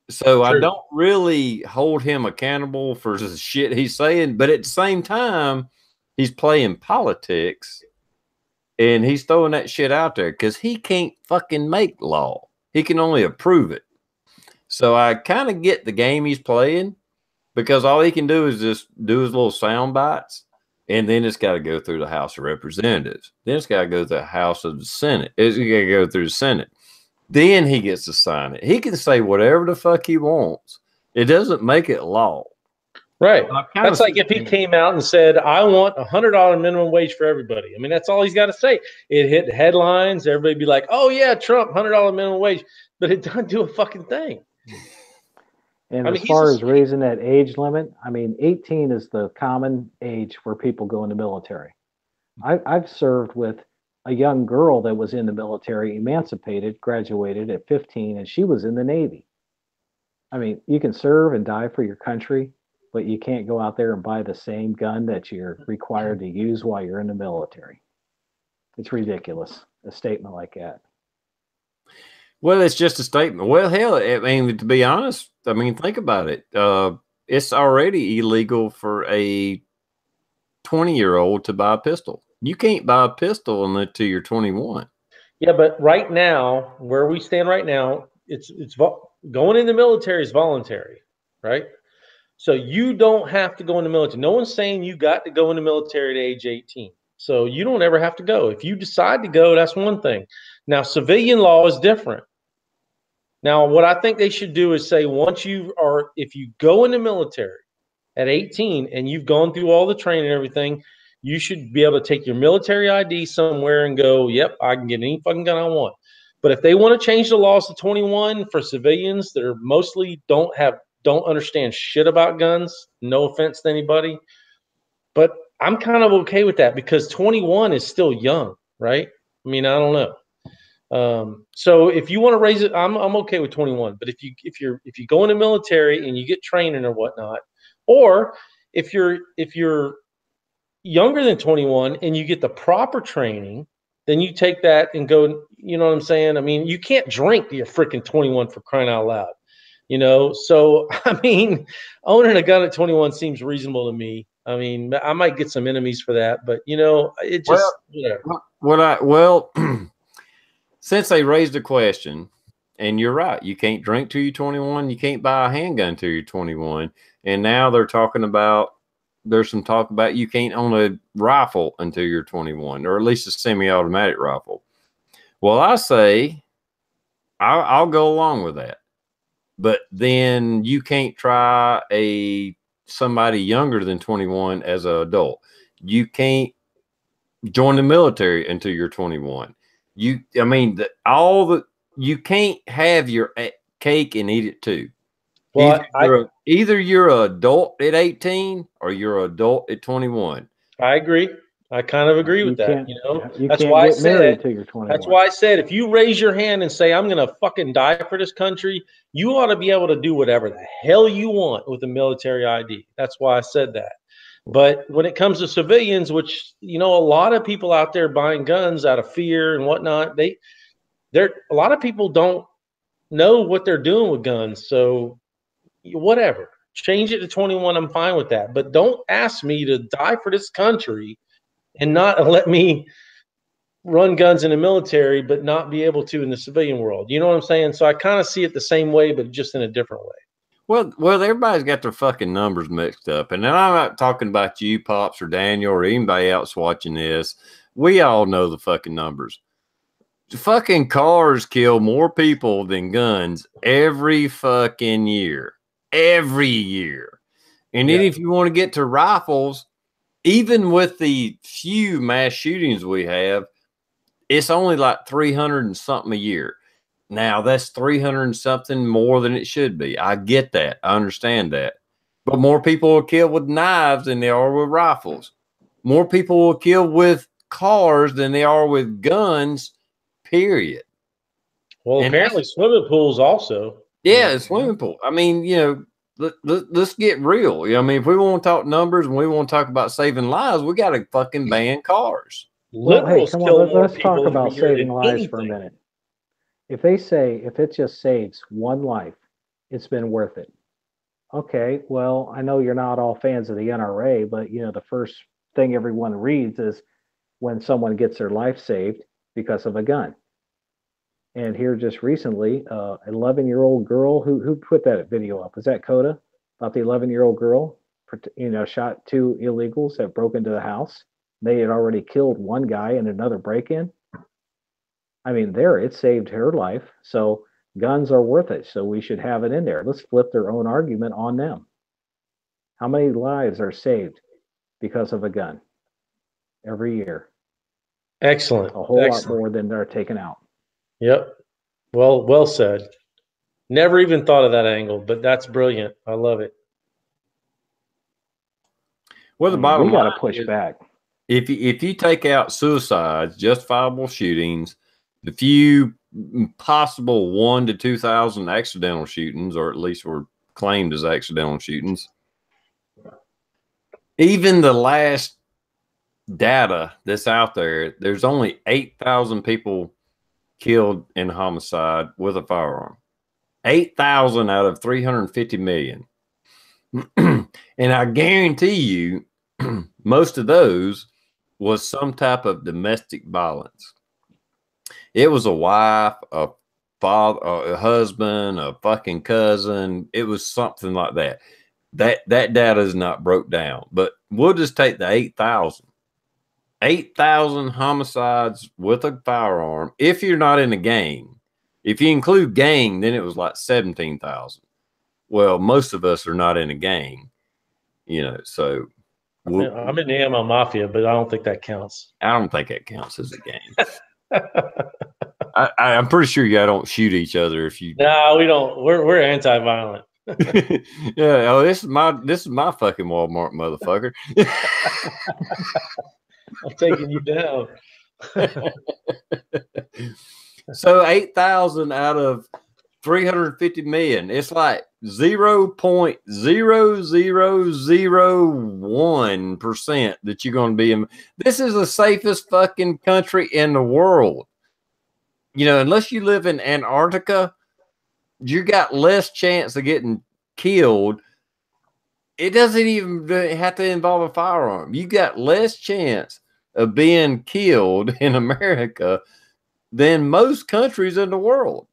So I don't really hold him accountable for the shit he's saying, but at the same time, he's playing politics and he's throwing that shit out there because he can't fucking make law. He can only approve it. So I kind of get the game he's playing because all he can do is just do his little sound bites, and then it's got to go through the House of Representatives. Then it's got to go to the House of the Senate. It's got to go through the Senate. Then he gets to sign it. He can say whatever the fuck he wants. It doesn't make it law. Right. That's like if he came out and said, I want $100 minimum wage for everybody. I mean, that's all he's got to say. It hit headlines. Everybody be like, oh, yeah, Trump, $100 minimum wage. But it doesn't do a fucking thing. And as far as raising that age limit, I mean, 18 is the common age where people go in the military. I've served with a young girl that was in the military, emancipated, graduated at 15, and she was in the Navy. I mean, you can serve and die for your country, but you can't go out there and buy the same gun that you're required to use while you're in the military. It's ridiculous, a statement like that. Well, it's just a statement. Well, hell, I mean, to be honest, I mean, think about it. It's already illegal for a 20-year-old to buy a pistol. You can't buy a pistol until you're 21. Yeah, but right now, where we stand right now, it's going in the military is voluntary, right? So you don't have to go in the military. No one's saying you got to go in the military at age 18. So you don't ever have to go. If you decide to go, that's one thing. Now, civilian law is different. Now, what I think they should do is say if you go in the military at 18 and you've gone through all the training and everything, you should be able to take your military ID somewhere and go, yep, I can get any fucking gun I want. But if they want to change the laws to 21 for civilians that are mostly don't understand shit about guns, no offense to anybody, but I'm kind of okay with that because 21 is still young, right? I mean, I don't know. So if you want to raise it, I'm okay with 21. But if you go in the military and you get training or whatnot, or if you're younger than 21 and you get the proper training, then you take that and go, you know what I'm saying? I mean, you can't drink till you're freaking 21 for crying out loud, you know? So, I mean, owning a gun at 21 seems reasonable to me. I mean, I might get some enemies for that, but you know, it just, well, since they raised the question, and you're right, you can't drink till you're 21, you can't buy a handgun till you're 21, and now they're talking about, there's some talk about you can't own a rifle until you're 21, or at least a semi-automatic rifle. Well, I say I'll go along with that, but then you can't try somebody younger than 21 as an adult. You can't join the military until you're 21. You can't have your cake and eat it too. Well, either you're an adult at 18 or you're an adult at 21. I agree. I kind of agree with that. You know, that's why I said till you're 21. That's why I said if you raise your hand and say I'm going to fucking die for this country, you ought to be able to do whatever the hell you want with a military ID. That's why I said that. But when it comes to civilians, which, you know, a lot of people out there buying guns out of fear and whatnot, a lot of people don't know what they're doing with guns. So whatever, change it to 21. I'm fine with that. But don't ask me to die for this country and not let me run guns in the military, but not be able to in the civilian world. You know what I'm saying? So I kind of see it the same way, but just in a different way. Well, everybody's got their fucking numbers mixed up. And then I'm not talking about you, Pops, or Daniel, or anybody else watching this. We all know the fucking numbers. The fucking cars kill more people than guns every fucking year. Every year. And then if you want to get to rifles, even with the few mass shootings we have, it's only like 300 and something a year. Now, that's 300 and something more than it should be. I get that. I understand that. But more people are killed with knives than they are with rifles. More people will kill with cars than they are with guns, period. Well, and apparently swimming pools also. Yeah, swimming pool. I mean, you know, let's get real. You know, I mean, if we want to talk numbers and we want to talk about saving lives, we got to fucking ban cars. Well, hey, come on, let's talk about saving lives for a minute. If they say, if it just saves one life, it's been worth it. Okay, well, I know you're not all fans of the NRA, but, you know, the first thing everyone reads is when someone gets their life saved because of a gun. And here just recently, 11-year-old girl, who put that video up? Was that Coda? About the 11-year-old girl, you know, shot 2 illegals that broke into the house. They had already killed one guy in another break-in. I mean, it saved her life. So guns are worth it. So we should have it in there. Let's flip their own argument on them. How many lives are saved because of a gun every year? Excellent. A whole lot more than they're taken out. Yep. Well said. Never even thought of that angle, but that's brilliant. I love it. Well, the bottom line, we got to push back. If you take out suicides, justifiable shootings, the few possible 1,000 to 2,000 accidental shootings, or at least were claimed as accidental shootings, even the last data that's out there, there's only 8,000 people killed in homicide with a firearm. 8,000 out of 350 million. And I guarantee you, most of those was some type of domestic violence. It was a wife, a father, a husband, a fucking cousin. It was something like that. That data is not broke down, but we'll just take the 8,000. 8,000 homicides with a firearm. If you're not in a gang, if you include gang, then it was like 17,000. Well, most of us are not in a gang, you know, so. I'm in the ammo mafia, but I don't think that counts. I don't think that counts as a gang. I'm pretty sure y'all don't shoot each other if you. No, we don't. We're anti-violent. Yeah. Oh, this is my fucking Walmart, motherfucker. I'm taking you down. So 8,000 out of 350 million. It's like 0.0001% that you're going to be in. This is the safest fucking country in the world. You know, unless you live in Antarctica, you got less chance of getting killed. It doesn't even have to involve a firearm. You got less chance of being killed in America than most countries in the world.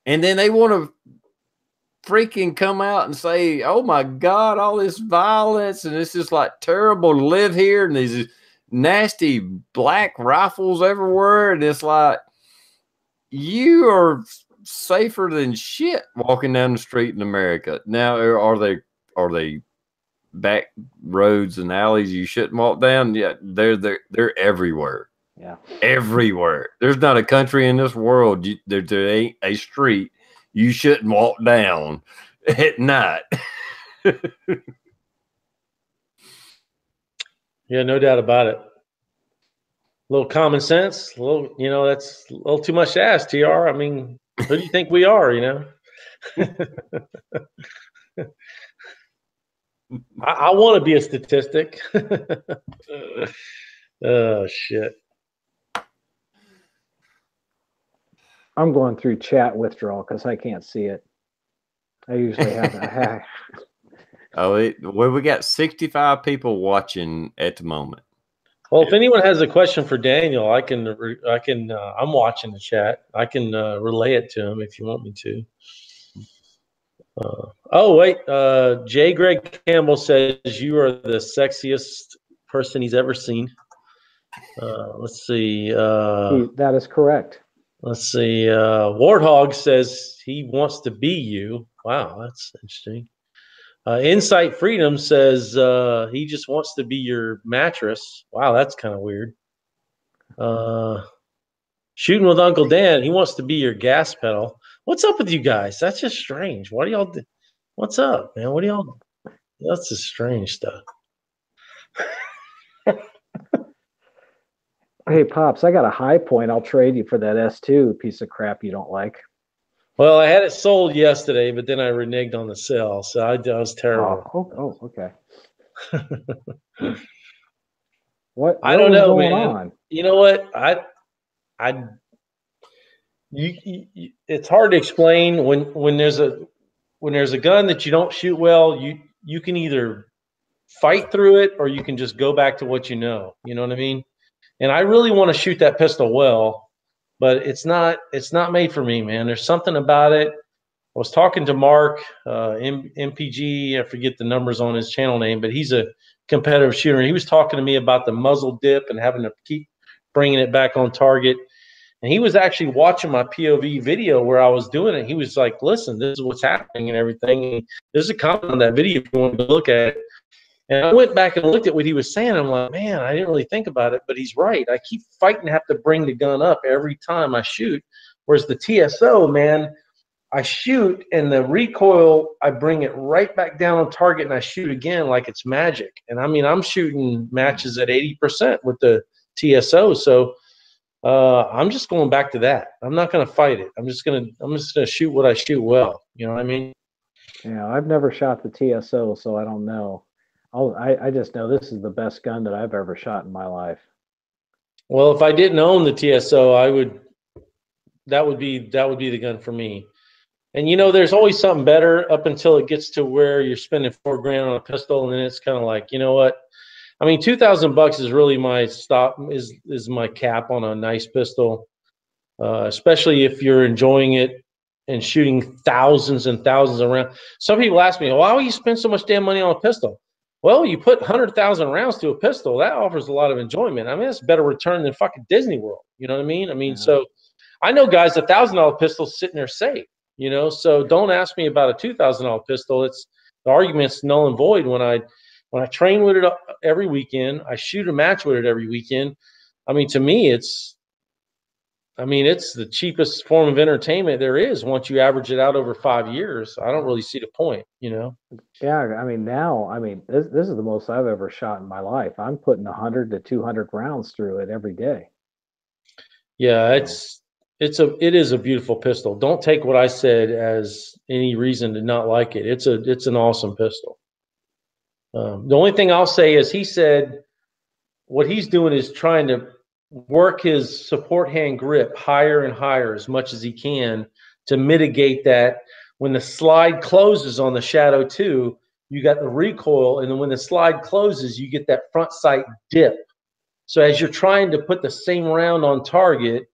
And then they want to freaking come out and say, oh my God, all this violence, and it's just like terrible to live here, and these nasty black rifles everywhere. And it's like, you are safer than shit walking down the street in America. Now, are they back roads and alleys you shouldn't walk down? Yeah, they're everywhere. Yeah, everywhere. There's not a country in this world there ain't a street you shouldn't walk down at night. Yeah, no doubt about it. A little common sense, a little, you know, that's a little too much to ask, TR. I mean, who do you think we are, you know? I want to be a statistic. Oh, shit. I'm going through chat withdrawal because I can't see it. I usually have. Well, we got 65 people watching at the moment. Well, if anyone has a question for Daniel, I'm watching the chat. I can relay it to him if you want me to. Oh, wait. J. Greg Campbell says you are the sexiest person he's ever seen. Let's see. That is correct. Let's see. Warthog says he wants to be you. Wow, that's interesting. Insight Freedom says he just wants to be your mattress. Wow, that's kind of weird. Shooting with Uncle Dan, he wants to be your gas pedal. What's up with you guys? That's just strange. What do y'all do? What's up, man? What do y'all? That's just strange stuff. Hey, Pops, I got a high point. I'll trade you for that S2 piece of crap you don't like. Well, I had it sold yesterday, but then I reneged on the sale, so I was terrible. Okay. What I don't know, going man. on? You know what? It's hard to explain when there's a gun that you don't shoot well. You can either fight through it or you can just go back to what you know. You know what I mean? And I really want to shoot that pistol well, but it's not made for me, man. There's something about it. I was talking to Mark, MPG, I forget the numbers on his channel name, but he's a competitive shooter. He was talking to me about the muzzle dip and having to keep bringing it back on target. And he was actually watching my POV video where I was doing it. He was like, listen, this is what's happening and everything. And there's a comment on that video if you want to look at it. And I went back and looked at what he was saying. I'm like, man, I didn't really think about it, but he's right. I keep fighting to have to bring the gun up every time I shoot. Whereas the TSO, man, I shoot and the recoil, I bring it right back down on target and I shoot again like it's magic. And I mean, I'm shooting matches at 80% with the TSO. So I'm just going back to that. I'm not going to fight it. I'm just gonna shoot what I shoot well. You know what I mean? Yeah, I've never shot the TSO, so I don't know. I just know this is the best gun that I've ever shot in my life. Well, if I didn't own the TSO, that would be the gun for me. And you know, there's always something better up until it gets to where you're spending $4 grand on a pistol, and then it's kind of like, you know what? I mean, $2,000 is really my stop, is my cap on a nice pistol, especially if you're enjoying it and shooting thousands and thousands of rounds. Some people ask me, why would you spend so much damn money on a pistol? Well, you put 100,000 rounds to a pistol, that offers a lot of enjoyment. I mean, it's a better return than fucking Disney World. You know what I mean? I mean, Yeah. So I know guys, $1,000 pistols sitting there safe, you know, so don't ask me about a $2,000 pistol. It's the argument's null and void when I train with it every weekend. I shoot a match with it every weekend. I mean, to me, it's the cheapest form of entertainment there is once you average it out over 5 years. I don't really see the point, you know? Yeah, I mean, this is the most I've ever shot in my life. I'm putting 100 to 200 rounds through it every day. Yeah, it is a beautiful pistol. Don't take what I said as any reason to not like it. It's an awesome pistol. The only thing I'll say is he said what he's doing is trying to work his support hand grip higher and higher as much as he can to mitigate that. When the slide closes on the Shadow 2, you got the recoil, and then when the slide closes, you get that front sight dip. So as you're trying to put the same round on target,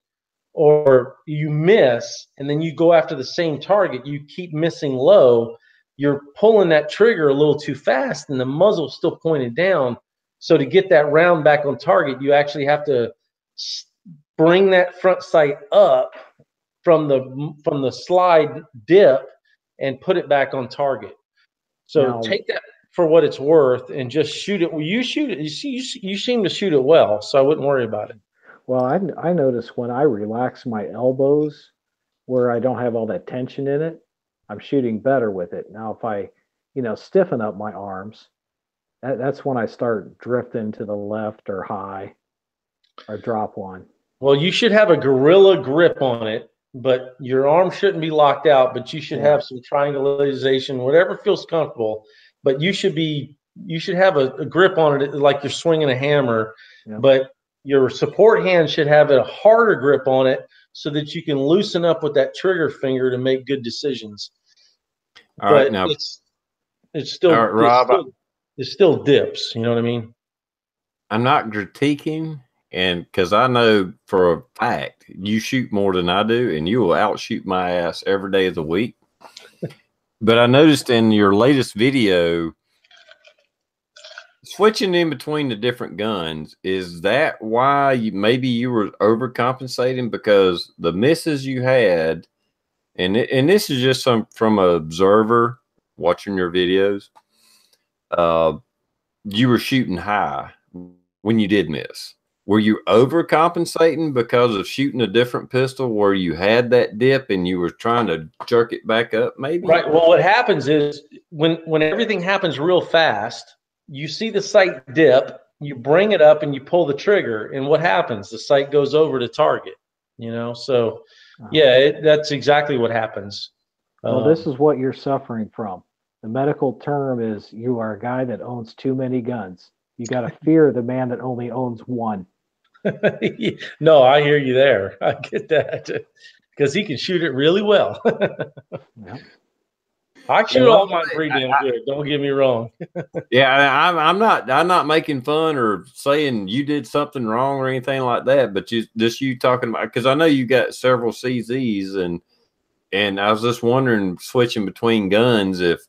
or you miss and then you go after the same target, you keep missing low, you're pulling that trigger a little too fast and the muzzle's still pointed down. So to get that round back on target, you actually have to bring that front sight up from the slide dip and put it back on target. So now, take that for what it's worth and just shoot it. Well, you shoot it. You seem to shoot it well, so I wouldn't worry about it. Well, I notice when I relax my elbows where I don't have all that tension in it, I'm shooting better with it. Now, if I, stiffen up my arms, that's when I start drifting to the left or high or drop one. Well, you should have a gorilla grip on it, but your arm shouldn't be locked out, but you should have some triangulation, whatever feels comfortable. But you should have a grip on it like you're swinging a hammer, but your support hand should have a harder grip on it so that you can loosen up with that trigger finger to make good decisions. All right, now it's still, all right, Rob, it still dips. You know what I mean? I'm not critiquing, and because I know for a fact you shoot more than I do, and you will outshoot my ass every day of the week. But I noticed in your latest video, switching in between the different guns, is that why maybe you were overcompensating? Because the misses you had, and this is just from an observer watching your videos, you were shooting high when you did miss. Were you overcompensating because of shooting a different pistol where you had that dip and you were trying to jerk it back up? Maybe. Right. Well, what happens is when everything happens real fast, you see the sight dip, you bring it up and you pull the trigger, and what happens? The sight goes over to target. So yeah, that's exactly what happens. Well, this is what you're suffering from. The medical term is you are a guy that owns too many guns. You got to fear the man that only owns one. No, I hear you there. I get that because he can shoot it really well. I shoot all mine pretty damn good. Don't get me wrong. Yeah, I'm not making fun or saying you did something wrong or anything like that. But you talking about, because I know you got several CZs, and I was just wondering, switching between guns, if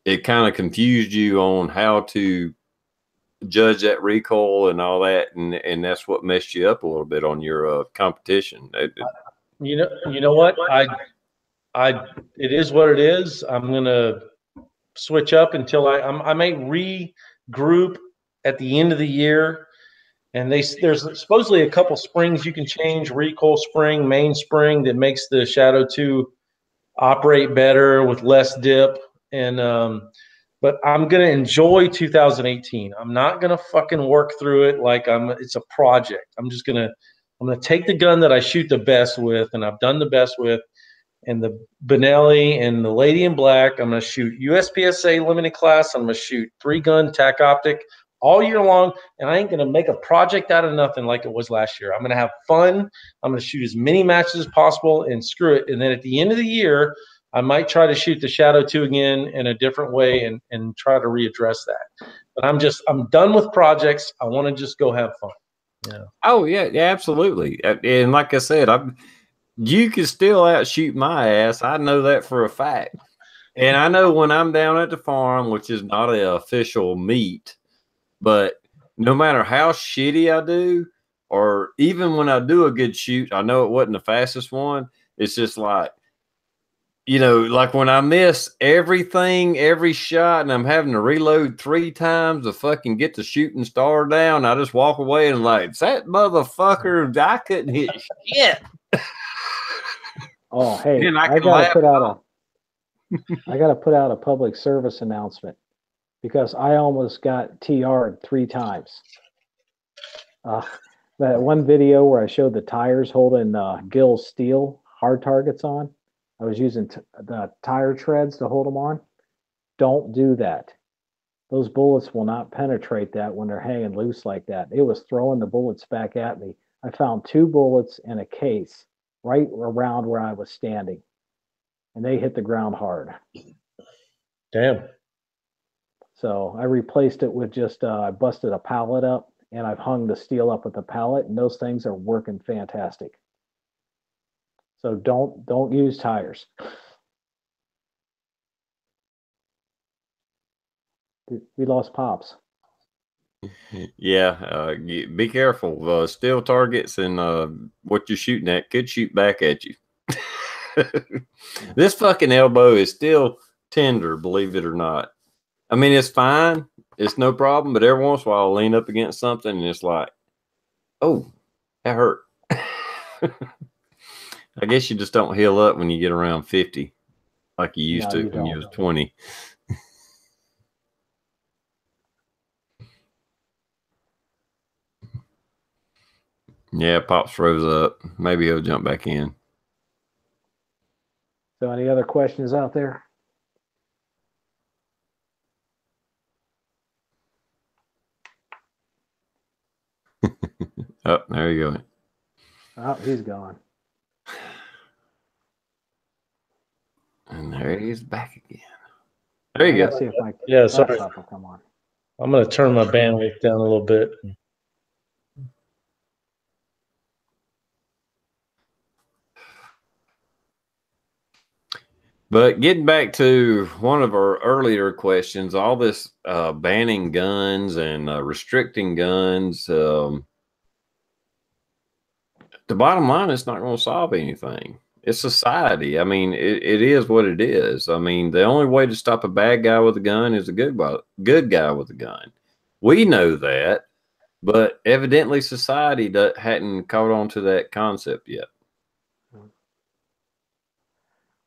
it kind of confused you on how to judge that recoil and all that, and that's what messed you up a little bit on your competition. You know what? It is what it is. I'm gonna switch up until I may regroup at the end of the year. And there's supposedly a couple springs you can change: recoil spring, main spring, that makes the Shadow 2 operate better with less dip. And but I'm gonna enjoy 2018. I'm not gonna fucking work through it like it's a project. I'm gonna take the gun that I shoot the best with, and I've done the best with, and the Benelli and the Lady in Black. I'm gonna shoot USPSA limited class. I'm gonna shoot 3-gun tac optic all year long, and I ain't gonna make a project out of nothing like it was last year. I'm gonna have fun. I'm gonna shoot as many matches as possible, and screw it. And then at the end of the year, I might try to shoot the Shadow 2 again in a different way and try to readdress that. But I'm done with projects. I want to just go have fun. Yeah. Oh yeah, absolutely. And like I said, you can still outshoot my ass. I know that for a fact. And I know when I'm down at the farm, which is not an official meet, but no matter how shitty I do, or even when I do a good shoot, I know it wasn't the fastest one. It's just like, like when I miss everything, every shot, and I'm having to reload 3 times to fucking get the shooting star down, I just walk away and like, that motherfucker, I couldn't hit shit. Oh, hey, I gotta put out a public service announcement because I almost got TR'd 3 times. That one video where I showed the tires holding Gill's steel hard targets on, I was using the tire treads to hold them on. Don't do that. Those bullets will not penetrate that when they're hanging loose like that. It was throwing the bullets back at me. I found 2 bullets in a case right around where I was standing, and they hit the ground hard. Damn. So I replaced it with just, I busted a pallet up, and I've hung the steel up with the pallet, and those things are working fantastic. So don't use tires. We lost Pops. Yeah, be careful. Steel targets and what you're shooting at could shoot back at you. This fucking elbow is still tender, believe it or not. I mean, it's fine. It's no problem. But every once in a while, I'll lean up against something and it's like, oh, that hurt. I guess you just don't heal up when you get around 50 like you used to when you was 20. Yeah, Pops froze up. Maybe he'll jump back in. So any other questions out there? Oh, there you go. Oh, he's gone. And there he is back again. There you go. See if my sorry. laptop will come on. I'm going to turn my bandwidth down a little bit. But getting back to one of our earlier questions, all this banning guns and restricting guns, the bottom line is not going to solve anything. It's society. I mean, it is what it is. I mean, the only way to stop a bad guy with a gun is a good guy with a gun. We know that, but evidently society hadn't caught on to that concept yet.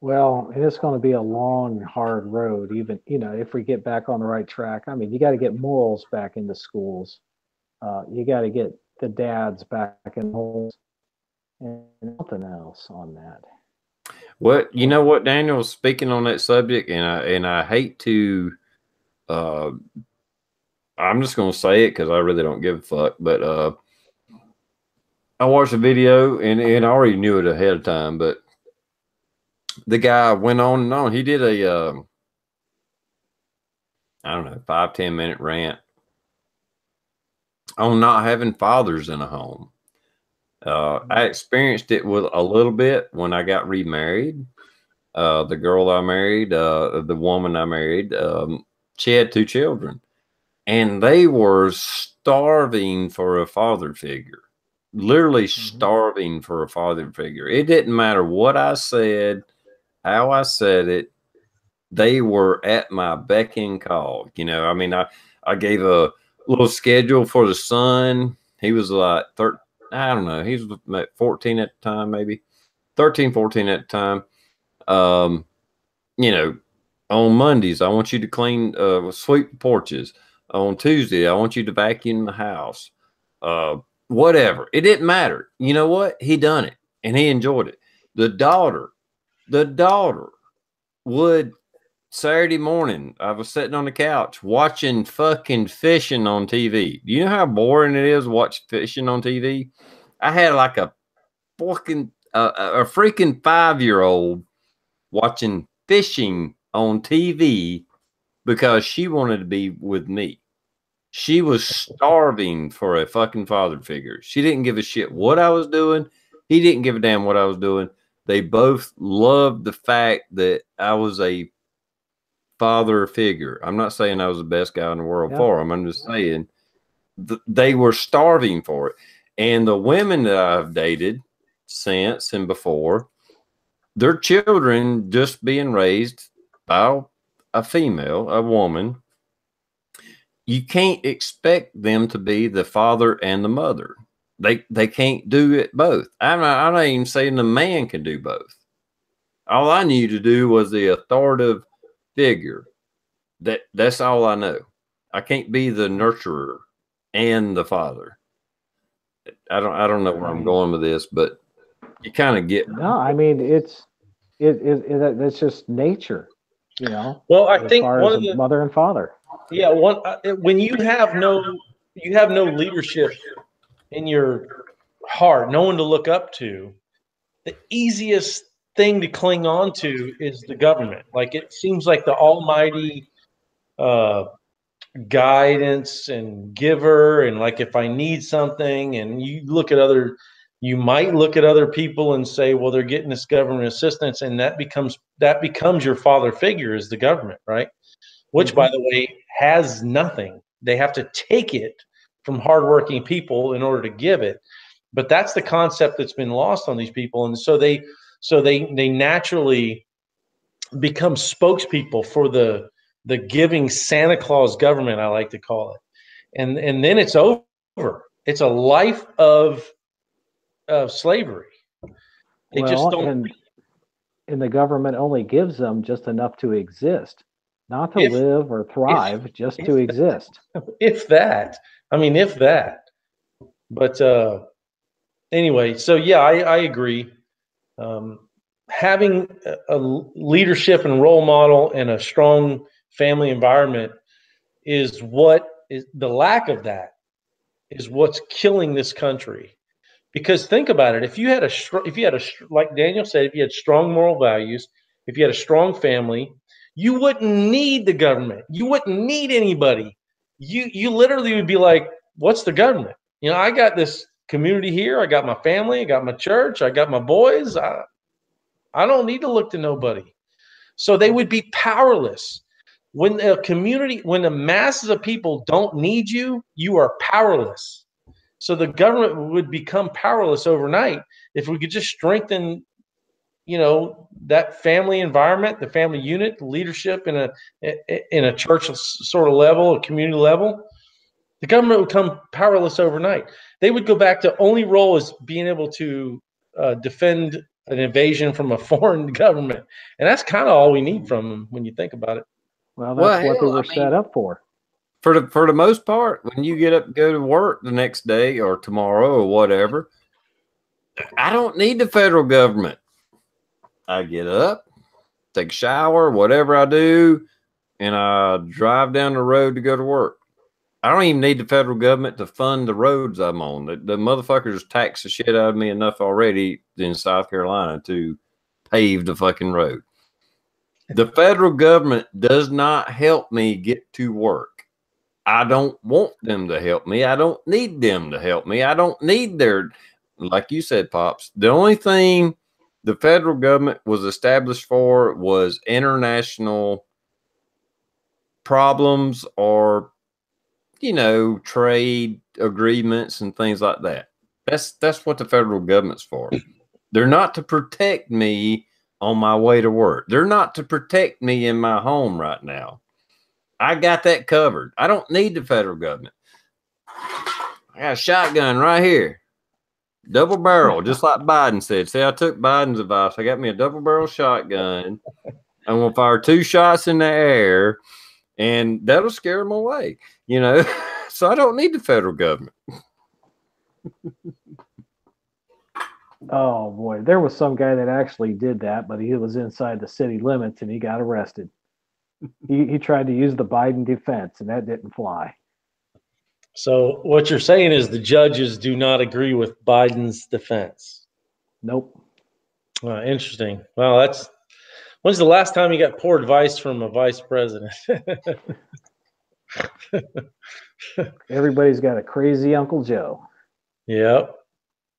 Well, and it's going to be a long, hard road, even, if we get back on the right track. I mean, you got to get morals back into schools. You got to get the dads back in homes and something else on that. What, you know what, Daniel, speaking on that subject, and I hate to, I'm just going to say it because I really don't give a fuck, but I watched a video and I already knew it ahead of time, but the guy went on and on. He did a, I don't know, 5-10 minute rant on not having fathers in a home. I experienced it with a little bit when I got remarried. The girl I married, the woman I married, she had 2 children, and they were starving for a father figure. Literally starving for a father figure. It didn't matter what I said, how I said it. They were at my beck and call. I mean, I gave a little schedule for the son. He was like 13. I don't know. He was like 14 at the time, maybe 13, 14 at the time. On Mondays, I want you to clean, sweep the porches. On Tuesday, I want you to vacuum the house. Whatever. It didn't matter. You know what? He done it and he enjoyed it. The daughter would, Saturday morning, I was sitting on the couch watching fucking fishing on TV. Do you know how boring it is to watch fishing on TV? I had like a freaking 5-year-old watching fishing on TV because she wanted to be with me. She was starving for a fucking father figure. She didn't give a shit what I was doing. He didn't give a damn what I was doing. They both loved the fact that I was a father figure. I'm not saying I was the best guy in the world for them. I'm just saying they were starving for it. And the women that I've dated since and before, their children just being raised by a female, a woman, you can't expect them to be the father and the mother. They can't do it both. I'm not even saying the man can do both. All I knew to do was the authoritative figure. That's all I know. I can't be the nurturer and the father. I don't know where I'm going with this, but you kind of get. No, I mean that's just nature, Well, I think one of the mother and father. Yeah, when you have no leadership in your heart, no one to look up to, the easiest thing to cling on to is the government. Like, it seems like the almighty guidance and giver, and like if I need something, and you look at other You might look at other people and say, well, they're getting this government assistance, and that becomes your father figure is the government, right? Which, by the way, has nothing. They have to take it from hardworking people in order to give it. But that's the concept that's been lost on these people, and so they naturally become spokespeople for the giving Santa Claus government, I like to call it, and then it's over. It's a life of slavery. They just don't. And the government only gives them just enough to exist, not to live or thrive, just to exist. If that, I mean, if that. But anyway, so yeah, I agree. Having a leadership and role model and a strong family environment is what is the lack of that is what's killing this country. Because think about it, if you had like Daniel said, if you had strong moral values, if you had a strong family, you wouldn't need the government. You wouldn't need anybody. You literally would be like, what's the government? You know, I got this community here. I got my family. I got my church. I got my boys. I don't need to look to nobody. So they would be powerless. When the masses of people don't need you, you are powerless. So the government would become powerless overnight if we could just strengthen, that family environment, the family unit, the leadership in a church sort of level, a community level. The government would become powerless overnight. They would go back to only role as being able to defend an invasion from a foreign government, and that's kind of all we need from them when you think about it. Well, that's what they were set up for. For the most part, when you get up, go to work the next day or tomorrow or whatever, I don't need the federal government. I get up, take a shower, whatever I do, and I drive down the road to go to work. I don't even need the federal government to fund the roads I'm on. The motherfuckers tax the shit out of me enough already in South Carolina to pave the fucking road. The federal government does not help me get to work. I don't want them to help me. I don't need them to help me. I don't need like you said, Pops, the only thing the federal government was established for was international problems or, trade agreements and things like that. That's what the federal government's for. They're not to protect me on my way to work. They're not to protect me in my home right now. I got that covered. I don't need the federal government. I got a shotgun right here. Double barrel, just like Biden said. See, I took Biden's advice. I got me a double barrel shotgun. I'm going to fire 2 shots in the air, and that'll scare them away, So I don't need the federal government. Oh, boy. There was some guy that actually did that, but he was inside the city limits, and he got arrested. He tried to use the Biden defense, and that didn't fly. So what you're saying is the judges do not agree with Biden's defense? Nope. Interesting. Well, when's the last time you got poor advice from a vice president? Everybody's got a crazy Uncle Joe. Yep.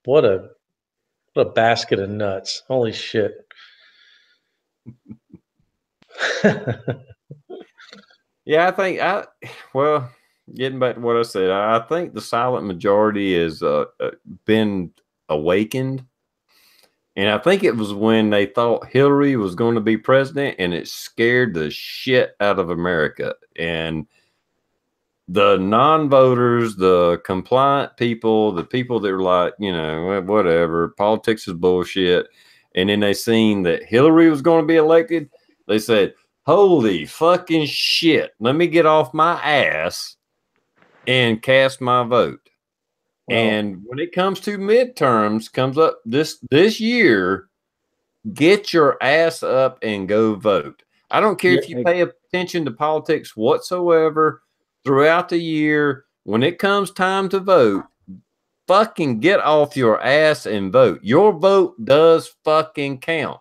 What a basket of nuts. Holy shit. Yeah, I think getting back to what I said, I think the silent majority has been awakened. And I think it was when they thought Hillary was going to be president, and it scared the shit out of America. And the non-voters, the compliant people, the people that were like, whatever, politics is bullshit. And then they seen that Hillary was going to be elected. They said, holy fucking shit, let me get off my ass and cast my vote. Well, and when it comes to midterms, comes up this year, get your ass up and go vote. I don't care if you pay attention to politics whatsoever throughout the year. When it comes time to vote, fucking get off your ass and vote. Your vote does fucking count.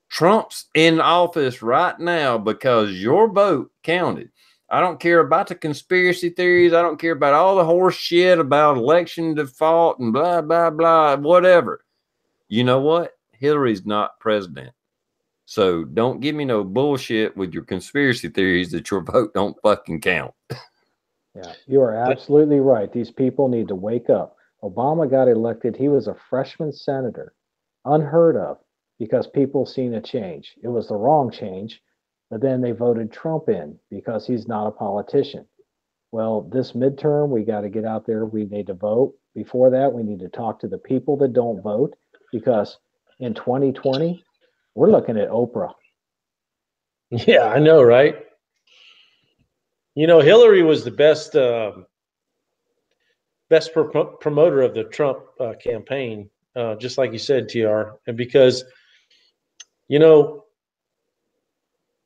Trump's in office right now because your vote counted. I don't care about the conspiracy theories. I don't care about all the horse shit about election default and blah, blah, blah, whatever. You know what? Hillary's not president. So don't give me no bullshit with your conspiracy theories that your vote don't fucking count. Yeah, you are absolutely right. These people need to wake up. Obama got elected. He was a freshman senator, unheard of, because people seen a change. It was the wrong change, but then they voted Trump in because he's not a politician. Well, this midterm, we got to get out there. We need to vote. Before that, we need to talk to the people that don't vote because in 2020, we're looking at Oprah. Yeah, I know, right? You know, Hillary was the best promoter of the Trump campaign, just like you said, TR. And because, you know,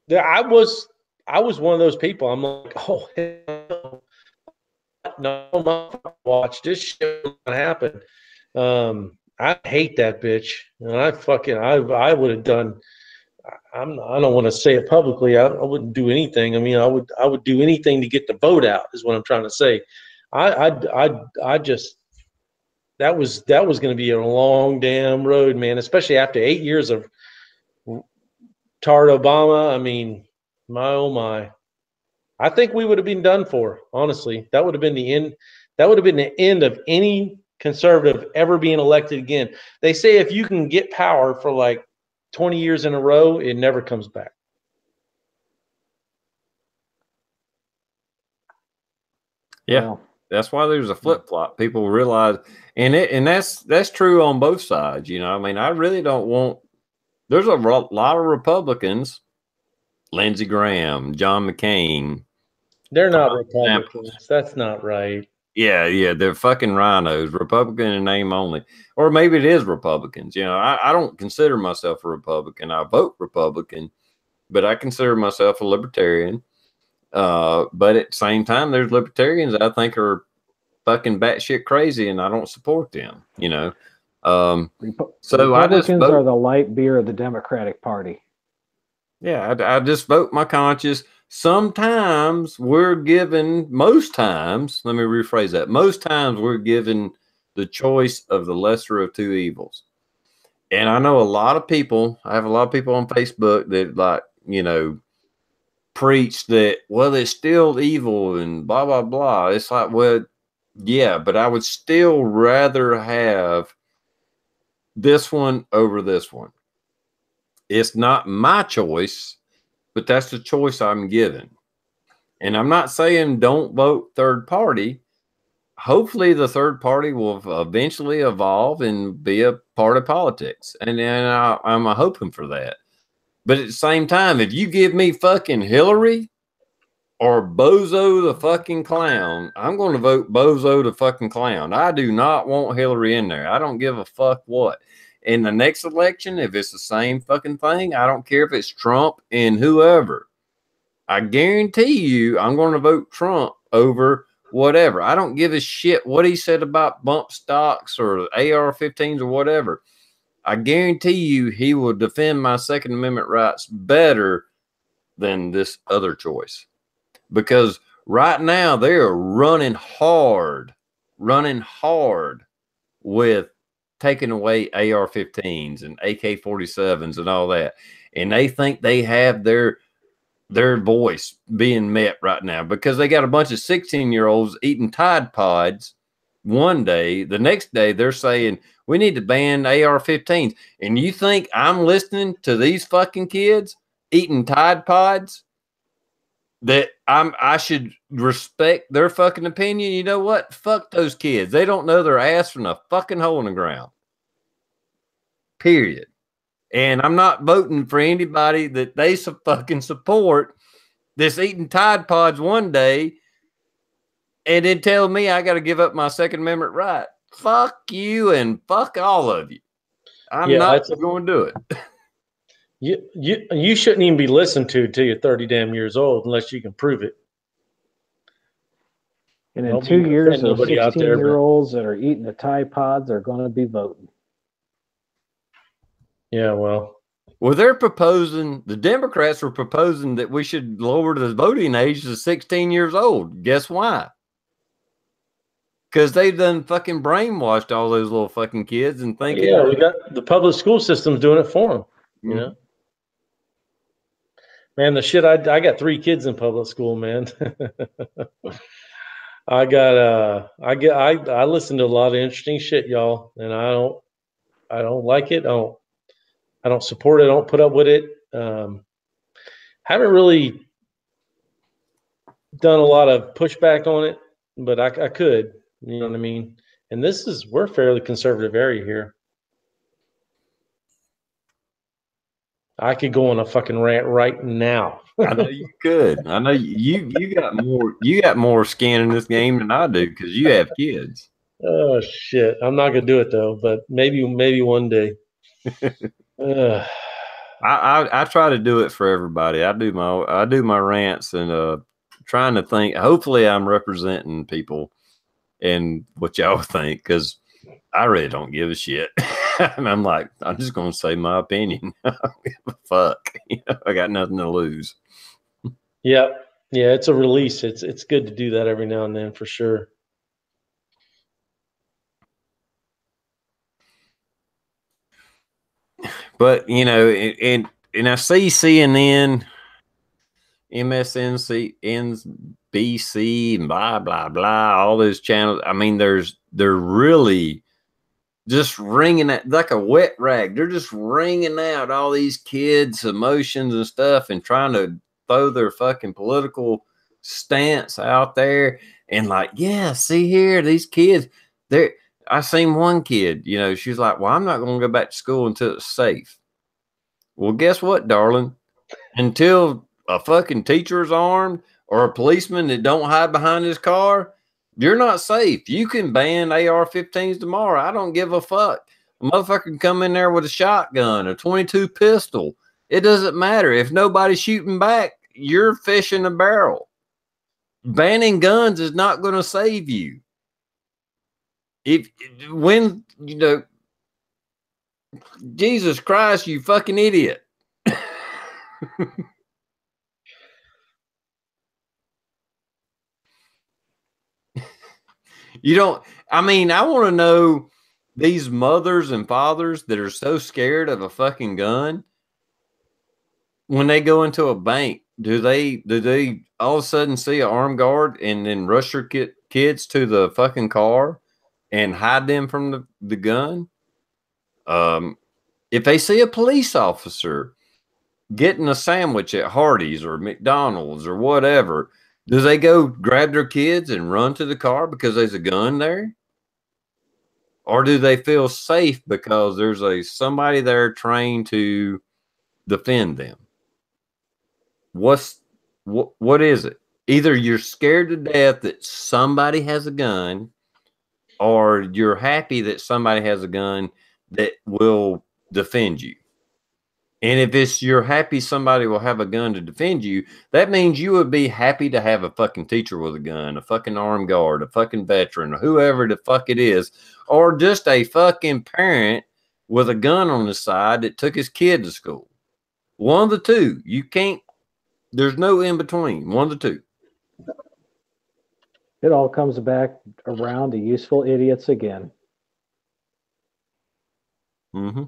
I was one of those people. I'm like, oh hell no, watch this shit not happen. I hate that bitch, and I would have done. I don't want to say it publicly. I wouldn't do anything. I mean, I would do anything to get the vote out. Is what I'm trying to say. I just that was going to be a long damn road, man. Especially after 8 years of Tard Obama. I mean, my oh my. I think we would have been done for. Honestly, that would have been the end. That would have been the end of any conservative ever being elected again. They say if you can get power for like 20 years in a row, it never comes back. Yeah, well, that's why there's a flip flop. People realize, and that's true on both sides. You know, I mean, I really don't want. There's a lot of Republicans, Lindsey Graham, John McCain. They're not Republicans. That's not right. Yeah, they're fucking rhinos, Republican in name only. Or maybe it is Republicans. You know, I don't consider myself a Republican. I vote Republican, but I consider myself a libertarian. But at the same time, there's libertarians I think are fucking batshit crazy, and I don't support them. You know, so Republicans are the light beer of the Democratic Party. Yeah, I just vote my conscience. Sometimes we're given, most times, let me rephrase that. Most times we're given the choice of the lesser of two evils. And I know a lot of people, I have a lot of people on Facebook that, like, you know, preach that, well, it's still evil and blah, blah, blah. It's like, well, yeah, but I would still rather have this one over this one. It's not my choice, but that's the choice I'm given. And I'm not saying don't vote third party. Hopefully the third party will eventually evolve and be a part of politics. And I'm hoping for that. But at the same time, if you give me fucking Hillary or Bozo the fucking clown, I'm going to vote Bozo the fucking clown. I do not want Hillary in there. I don't give a fuck what. In the next election, if it's the same fucking thing, I don't care if it's Trump and whoever. I guarantee you I'm going to vote Trump over whatever. I don't give a shit what he said about bump stocks or AR-15s or whatever. I guarantee you he will defend my Second Amendment rights better than this other choice. Because right now they are running hard with taking away AR-15s and AK-47s and all that. And they think they have their voice being met right now because they got a bunch of 16-year-olds eating Tide Pods one day. The next day, they're saying, we need to ban AR-15s. And you think I'm listening to these fucking kids eating Tide Pods? That I should respect their fucking opinion? You know what? Fuck those kids. They don't know their ass from a fucking hole in the ground. Period. And I'm not voting for anybody that they fucking support that's eating Tide Pods one day and then tell me I got to give up my Second Amendment right. Fuck you and fuck all of you. I'm not going to do it. You shouldn't even be listened to till you're 30 damn years old unless you can prove it. And in 2 years, those 16-year-olds that are eating the Tide Pods are going to be voting. Yeah, well, Well, they're proposing, the Democrats were proposing that we should lower the voting age to 16 years old. Guess why? Because they've done fucking brainwashed all those little fucking kids and thinking. Yeah, we got the public school system's doing it for them. You know, man, the shit. I got 3 kids in public school, man. I listen to a lot of interesting shit, y'all, and I don't like it. I don't support it. I don't put up with it. Haven't really done a lot of pushback on it, but I could. You know what I mean? And we're a fairly conservative area here. I could go on a fucking rant right now. I know you could. I know you got more skin in this game than I do because you have kids. Oh shit! I'm not gonna do it though, but maybe one day. I try to do it for everybody. I do my rants and trying to think. Hopefully, I'm representing people and what y'all think because I really don't give a shit. And I'm like, I'm just gonna say my opinion. I don't give a fuck. I got nothing to lose. Yeah, it's a release. It's good to do that every now and then for sure. But and I see CNN, MSNC, NBC, and blah blah blah, all those channels. I mean, they're really just wringing it like a wet rag. They're just wringing out all these kids' emotions and stuff, and trying to throw their fucking political stance out there. And like, yeah, see here, these kids. I seen one kid. She's like, "Well, I'm not going to go back to school until it's safe." Well, guess what, darling? Until a fucking teacher is armed or a policeman that don't hide behind his car, you're not safe. You can ban AR-15s tomorrow. I don't give a fuck. A motherfucker can come in there with a shotgun, a 22 pistol. It doesn't matter. If nobody's shooting back, you're fishing a barrel. Banning guns is not going to save you. Jesus Christ, you fucking idiot. I want to know these mothers and fathers that are so scared of a fucking gun when they go into a bank. Do they all of a sudden see an armed guard and then rush their kids to the fucking car and hide them from the gun? If they see a police officer getting a sandwich at Hardee's or McDonald's or whatever, do they go grab their kids and run to the car because there's a gun there? Or do they feel safe because there's somebody there trained to defend them? What is it? Either you're scared to death that somebody has a gun, or you're happy that somebody has a gun that will defend you. And if you're happy somebody will have a gun to defend you, that means you would be happy to have a fucking teacher with a gun, a fucking armed guard, a fucking veteran, whoever the fuck it is, or just a fucking parent with a gun on the side that took his kid to school. One of the two. You can't, there's no in between. One of the two. It all comes back around to useful idiots again. Mm-hmm.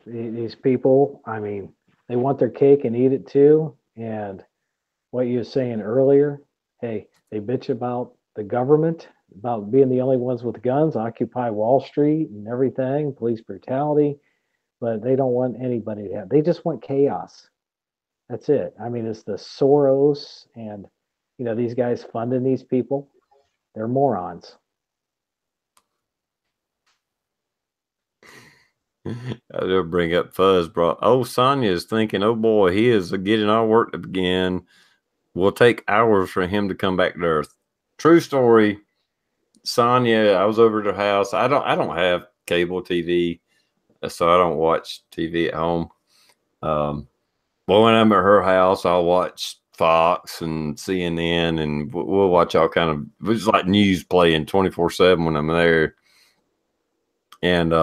These people, they want their cake and eat it too. And what you were saying earlier, hey, they bitch about the government, about being the only ones with guns, Occupy Wall Street and everything, police brutality, but they don't want anybody to have. They just want chaos. That's it. It's the Soros and, these guys funding these people. They're morons. I'll bring up Fuzz, bro. Oh, Sonya is thinking, oh boy, he is getting our work to begin. Will take hours for him to come back to Earth. True story. Sonya, I was over at her house. I don't have cable TV, so I don't watch TV at home. Well, when I'm at her house, I'll watch Fox and CNN, and we'll watch all kind of, it's like news playing 24/7 when I'm there. And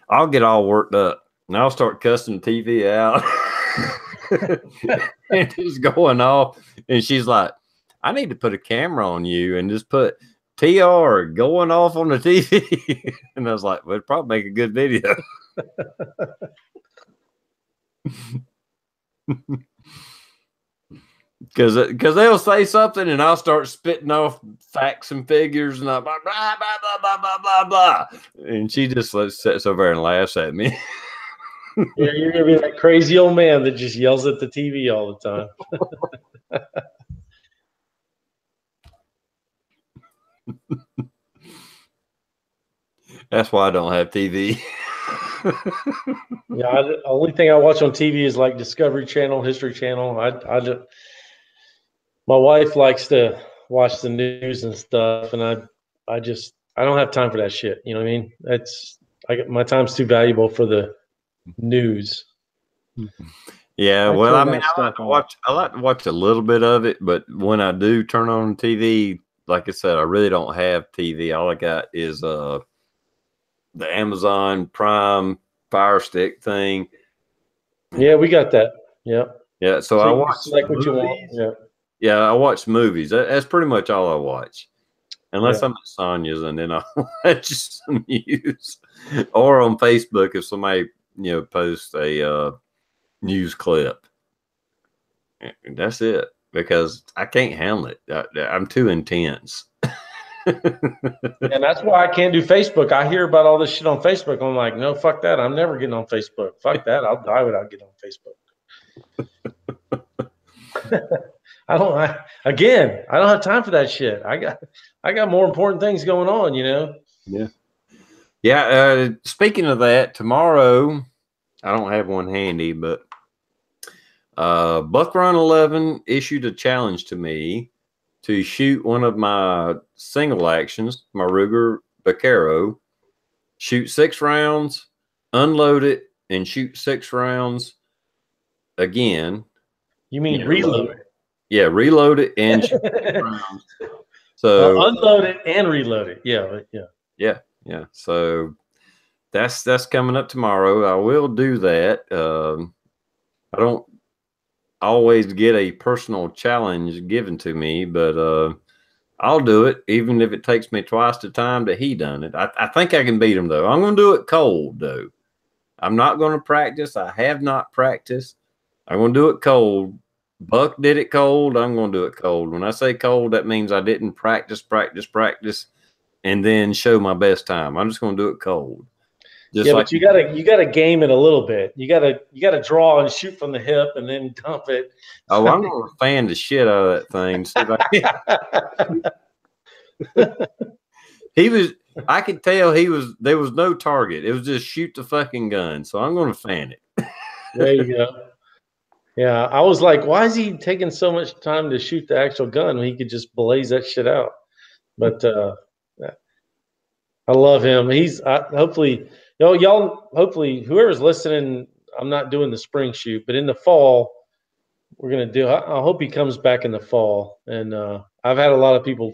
I'll get all worked up and I'll start cussing the TV out. And it's going off. And she's like, I need to put a camera on you and just put TR going off on the TV. And I was like, well, it'd probably make a good video. Because they'll say something and I'll start spitting off facts and figures and blah, blah, blah, blah, blah, blah, blah, blah. And she just sits over and laughs at me. Yeah, you're going to be that crazy old man that just yells at the TV all the time. That's why I don't have TV. Yeah, the only thing I watch on TV is like Discovery Channel, History Channel. My wife likes to watch the news and stuff, and I don't have time for that shit. You know what I mean? My time's too valuable for the news. Yeah, well, I mean, I like to watch a little bit of it, but when I do turn on TV, like I said, I really don't have TV. All I got is the Amazon Prime Fire Stick thing. Yeah, we got that. Yeah. Yeah, so I watch like what you want. Yeah. Yeah, I watch movies. That's pretty much all I watch. Unless I'm at Sonia's, and then I'll watch some news. Or on Facebook if somebody, posts a news clip. And that's it. Because I can't handle it. I'm too intense. And that's why I can't do Facebook. I hear about all this shit on Facebook. I'm like, no, fuck that. I'm never getting on Facebook. Fuck that. I'll die without getting on Facebook. I don't have time for that shit. I got more important things going on, Yeah. Yeah. Speaking of that, tomorrow, I don't have one handy, but Buck Run 11 issued a challenge to me to shoot one of my single actions, my Ruger Vaquero, shoot 6 rounds, unload it, and shoot 6 rounds again. You mean reload it? Yeah, reload it and shoot 6 rounds. So unload it and reload it. Yeah. So that's coming up tomorrow. I will do that. I don't always get a personal challenge given to me, but I'll do it even if it takes me twice the time that he done it. I think I can beat him though. I'm going to do it cold though. I'm not going to practice. I have not practiced. I'm going to do it cold. Buck did it cold. I'm going to do it cold. When I say cold, that means I didn't practice, and then show my best time. I'm just going to do it cold. But you gotta game it a little bit. You gotta draw and shoot from the hip and then dump it. Oh, I'm gonna fan the shit out of that thing. I could tell there was no target. It was just shoot the fucking gun. So I'm gonna fan it. There you go. Yeah, I was like, why is he taking so much time to shoot the actual gun when he could just blaze that shit out? But I love him. He's hopefully. Y'all, hopefully, whoever's listening, I'm not doing the spring shoot, but in the fall, we're going to do, I hope he comes back in the fall. And I've had a lot of people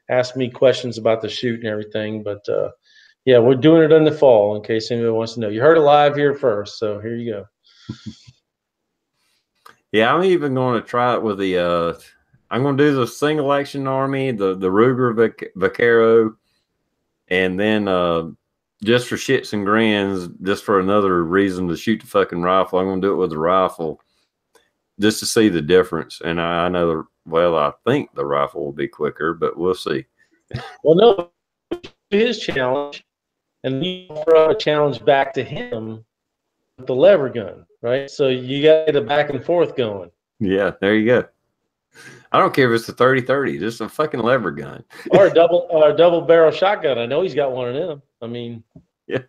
ask me questions about the shoot and everything, but yeah, we're doing it in the fall in case anybody wants to know. You heard it live here first, so here you go. Yeah, I'm even going to try it with I'm going to do the single action army, the Ruger Vaquero, and then just for shits and grins, just for another reason to shoot the fucking rifle, I'm going to do it with the rifle just to see the difference. And I know, I think the rifle will be quicker, but we'll see. Well, no, his challenge, and you throw a challenge back to him with the lever gun, right? So you got to get a back and forth going. Yeah, there you go. I don't care if it's a 30-30, just a fucking lever gun. Or a double barrel shotgun. I know he's got one of them. I mean, yeah.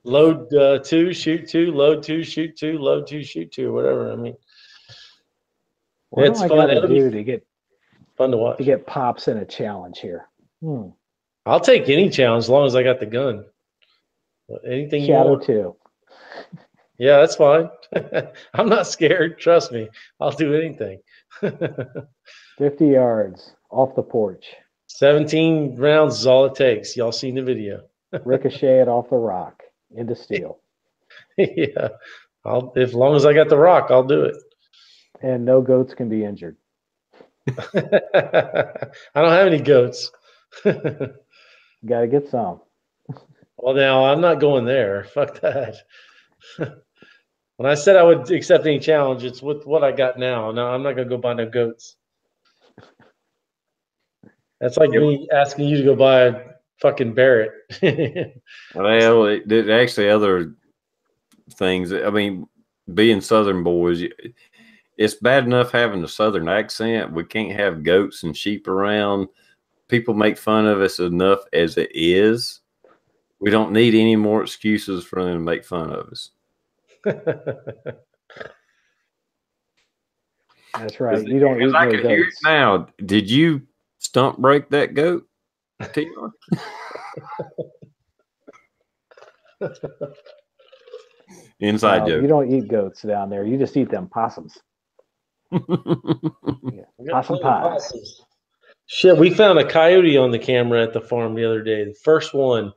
Load 2, shoot 2, load 2, shoot 2, load 2, shoot 2, whatever. I mean, what do I got to do to get fun to watch? To get pops in a challenge here. I'll take any challenge as long as I got the gun. Anything Shadow you want. 2. Yeah, that's fine. I'm not scared. Trust me. I'll do anything. 50 yards off the porch. 17 rounds is all it takes. Y'all seen the video. Ricochet it off the rock into steel. Yeah, as long as I got the rock, I'll do it. And no goats can be injured. I don't have any goats. You got to get some. Well, now I'm not going there. Fuck that. When I said I would accept any challenge, it's with what I got now. No, I'm not gonna go buy no goats. That's like me asking you to go buy a fucking Barrett. Well, there's actually other things. I mean, being Southern boys, it's bad enough having a Southern accent. We can't have goats and sheep around. People make fun of us enough as it is. We don't need any more excuses for them to make fun of us. That's right. You don't eat I no can hear it goats. now. Did you stump break that goat, TR? Inside No, joke. you don't eat goats down there. You just eat them possums. Yeah. Possum pies. Shit, we found a coyote on the camera at the farm the other day. The first one.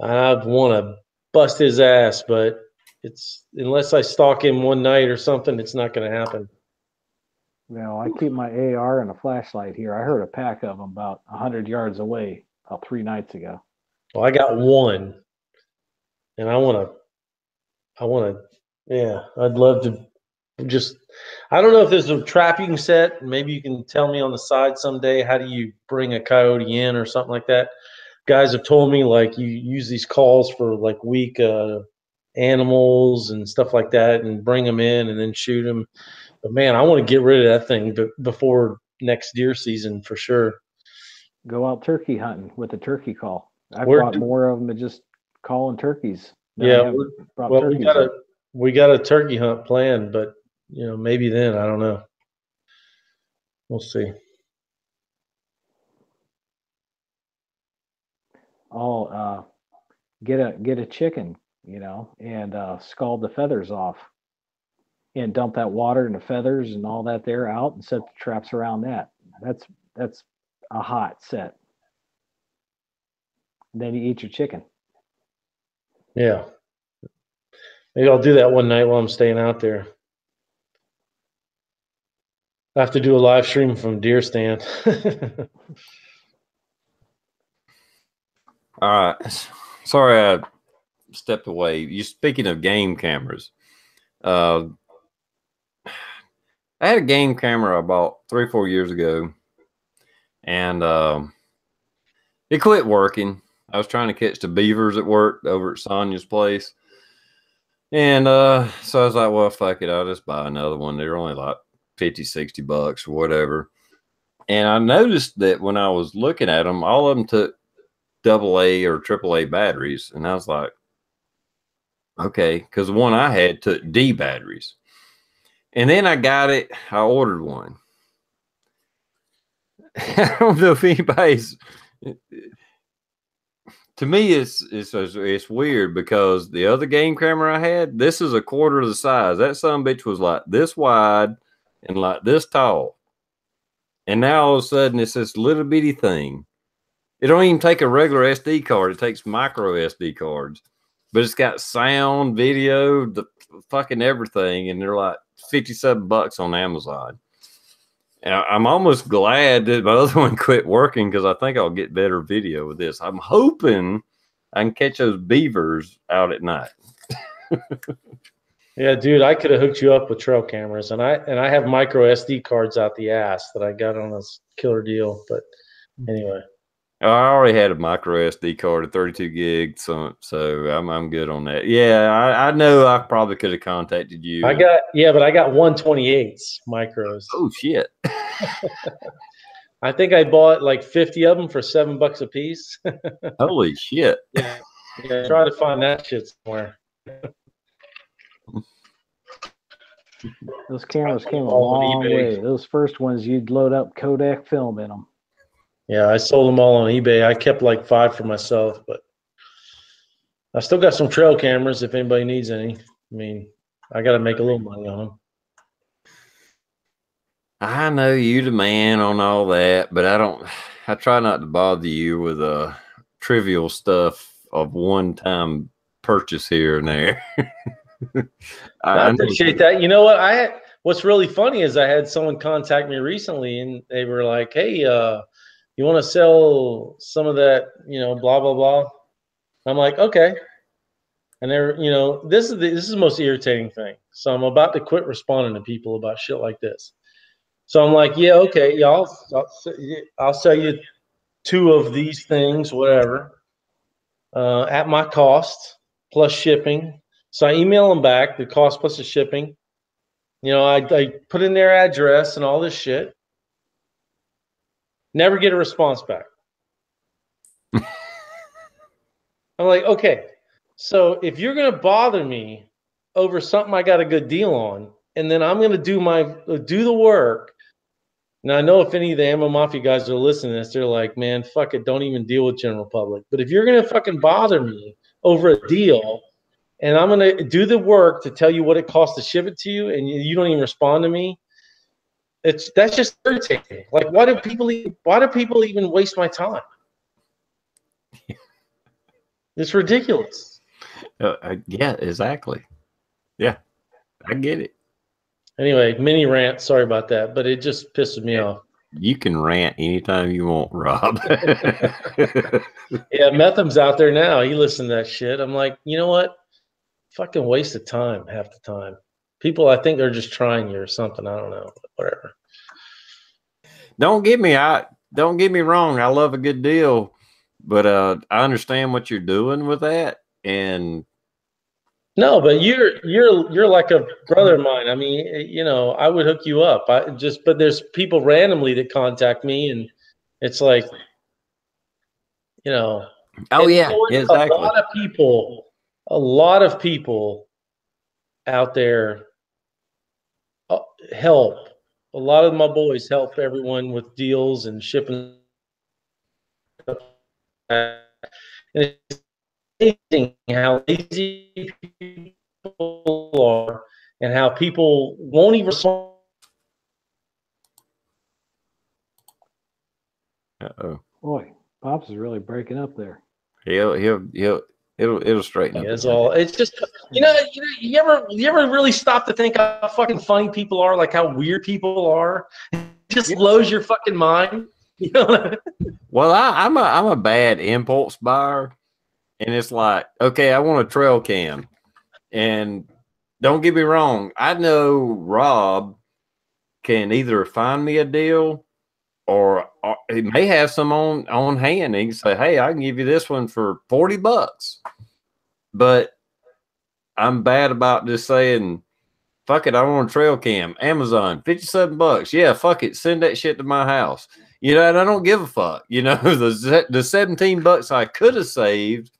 I want to bust his ass, but it's unless I stalk him one night or something, it's not going to happen. I keep my AR and a flashlight here. I heard a pack of them about 100 yards away about 3 nights ago. Well, I got one, and I want to, yeah, I'd love to just, I don't know if there's a trapping set. Maybe you can tell me on the side someday, how do you bring a coyote in or something like that? Guys have told me like you use these calls for like weak animals and stuff like that and bring them in and then shoot them. But man, I want to get rid of that thing before next deer season for sure. Go out turkey hunting with a turkey call. I've brought more of them than just calling turkeys. Yeah, well, we got a turkey hunt planned, but maybe then, I don't know. We'll see. I'll get a chicken, and scald the feathers off, and dump that water and the feathers and all that there out, and set the traps around that. That's a hot set. Then you eat your chicken. Yeah. Maybe I'll do that one night while I'm staying out there. I have to do a live stream from deer stand. All right. Sorry I stepped away. You speaking of game cameras. I had a game camera I bought 3 or 4 years ago, and it quit working. I was trying to catch the beavers at work over at Sonia's place. And so I was like, well, fuck it. I'll just buy another one. They're only like 50, 60 bucks or whatever. And I noticed that when I was looking at them, all of them took AA or AAA batteries. And I was like, okay, because the one I had took D batteries. And then I got it. I ordered one. I don't know if anybody's... To me, it's weird because the other game camera I had, this is a quarter of the size. That son of a bitch was like this wide and like this tall. And now all of a sudden it's this little bitty thing. It don't even take a regular SD card. It takes micro SD cards. But it's got sound, video, the fucking everything. And they're like 57 bucks on Amazon. And I'm almost glad that my other one quit working because I think I'll get better video with this. I'm hoping I can catch those beavers out at night. Yeah, dude, I could have hooked you up with trail cameras, and I have micro SD cards out the ass that I got on this killer deal. But anyway, I already had a micro SD card, a 32 gig, so I'm good on that. Yeah, I know I probably could have contacted you. but I got 128s micros. Oh shit! I think I bought like 50 of them for $7 a piece. Holy shit! Yeah, try to find that shit somewhere. Those cameras came a long way. Those first ones, you'd load up Kodak film in them. Yeah, I sold them all on eBay. I kept like 5 for myself, but I still got some trail cameras if anybody needs any. I mean, I got to make a little money on them. I know you the man on all that, but I try not to bother you with trivial stuff of one-time purchase here and there. I appreciate that. You know what? What's really funny is I had someone contact me recently, and they were like, "Hey, you want to sell some of that? You know, blah blah blah." I'm like, "Okay." And they're, you know, this is the most irritating thing. So I'm about to quit responding to people about shit like this. So I'm like, "Yeah, okay, yeah, I'll sell you 2 of these things, whatever, at my cost plus shipping." So I email them back the cost plus the shipping. You know, I put in their address and all this shit. Never get a response back. I'm like, okay, so if you're gonna bother me over something I got a good deal on, and then I'm gonna do the work. Now I know if any of the Ammo Mafia guys are listening to this, they're like, man, fuck it, don't even deal with general public. But if you're gonna fucking bother me over a deal, and I'm gonna do the work to tell you what it costs to ship it to you, and you don't even respond to me, that's just irritating. Like, why do people even waste my time? It's ridiculous. Yeah, exactly. Yeah, I get it. Anyway, mini rant. Sorry about that, but it just pisses me off. You can rant anytime you want, Rob. Yeah, Metham's out there now. He listened to that shit. I'm like, you know what? Fucking waste of time half the time. People, I think they're just trying you or something. I don't know. Whatever. Don't get me wrong. I love a good deal, but I understand what you're doing with that. And no, but you're like a brother of mine. I mean, you know, I would hook you up. But there's people randomly that contact me, and it's like, you know. Oh yeah, exactly. A lot of people out there help. A lot of my boys help everyone with deals and shipping. And it's amazing how lazy people are and how people won't even respond. Uh-oh. Boy, Pops is really breaking up there. It'll straighten up. That's all. It's just, you ever really stop to think how fucking funny people are, like how weird people are? It just blows your fucking mind. You know? Well, I'm a bad impulse buyer, and it's like, okay, I want a trail cam, and don't get me wrong, I know Rob can either find me a deal or he may have some on hand. He can say, hey, I can give you this one for $40. But I'm bad about just saying, fuck it, I want a trail cam. Amazon, $57. Yeah, fuck it. Send that shit to my house. You know, and I don't give a fuck. You know, the $17 I could have saved,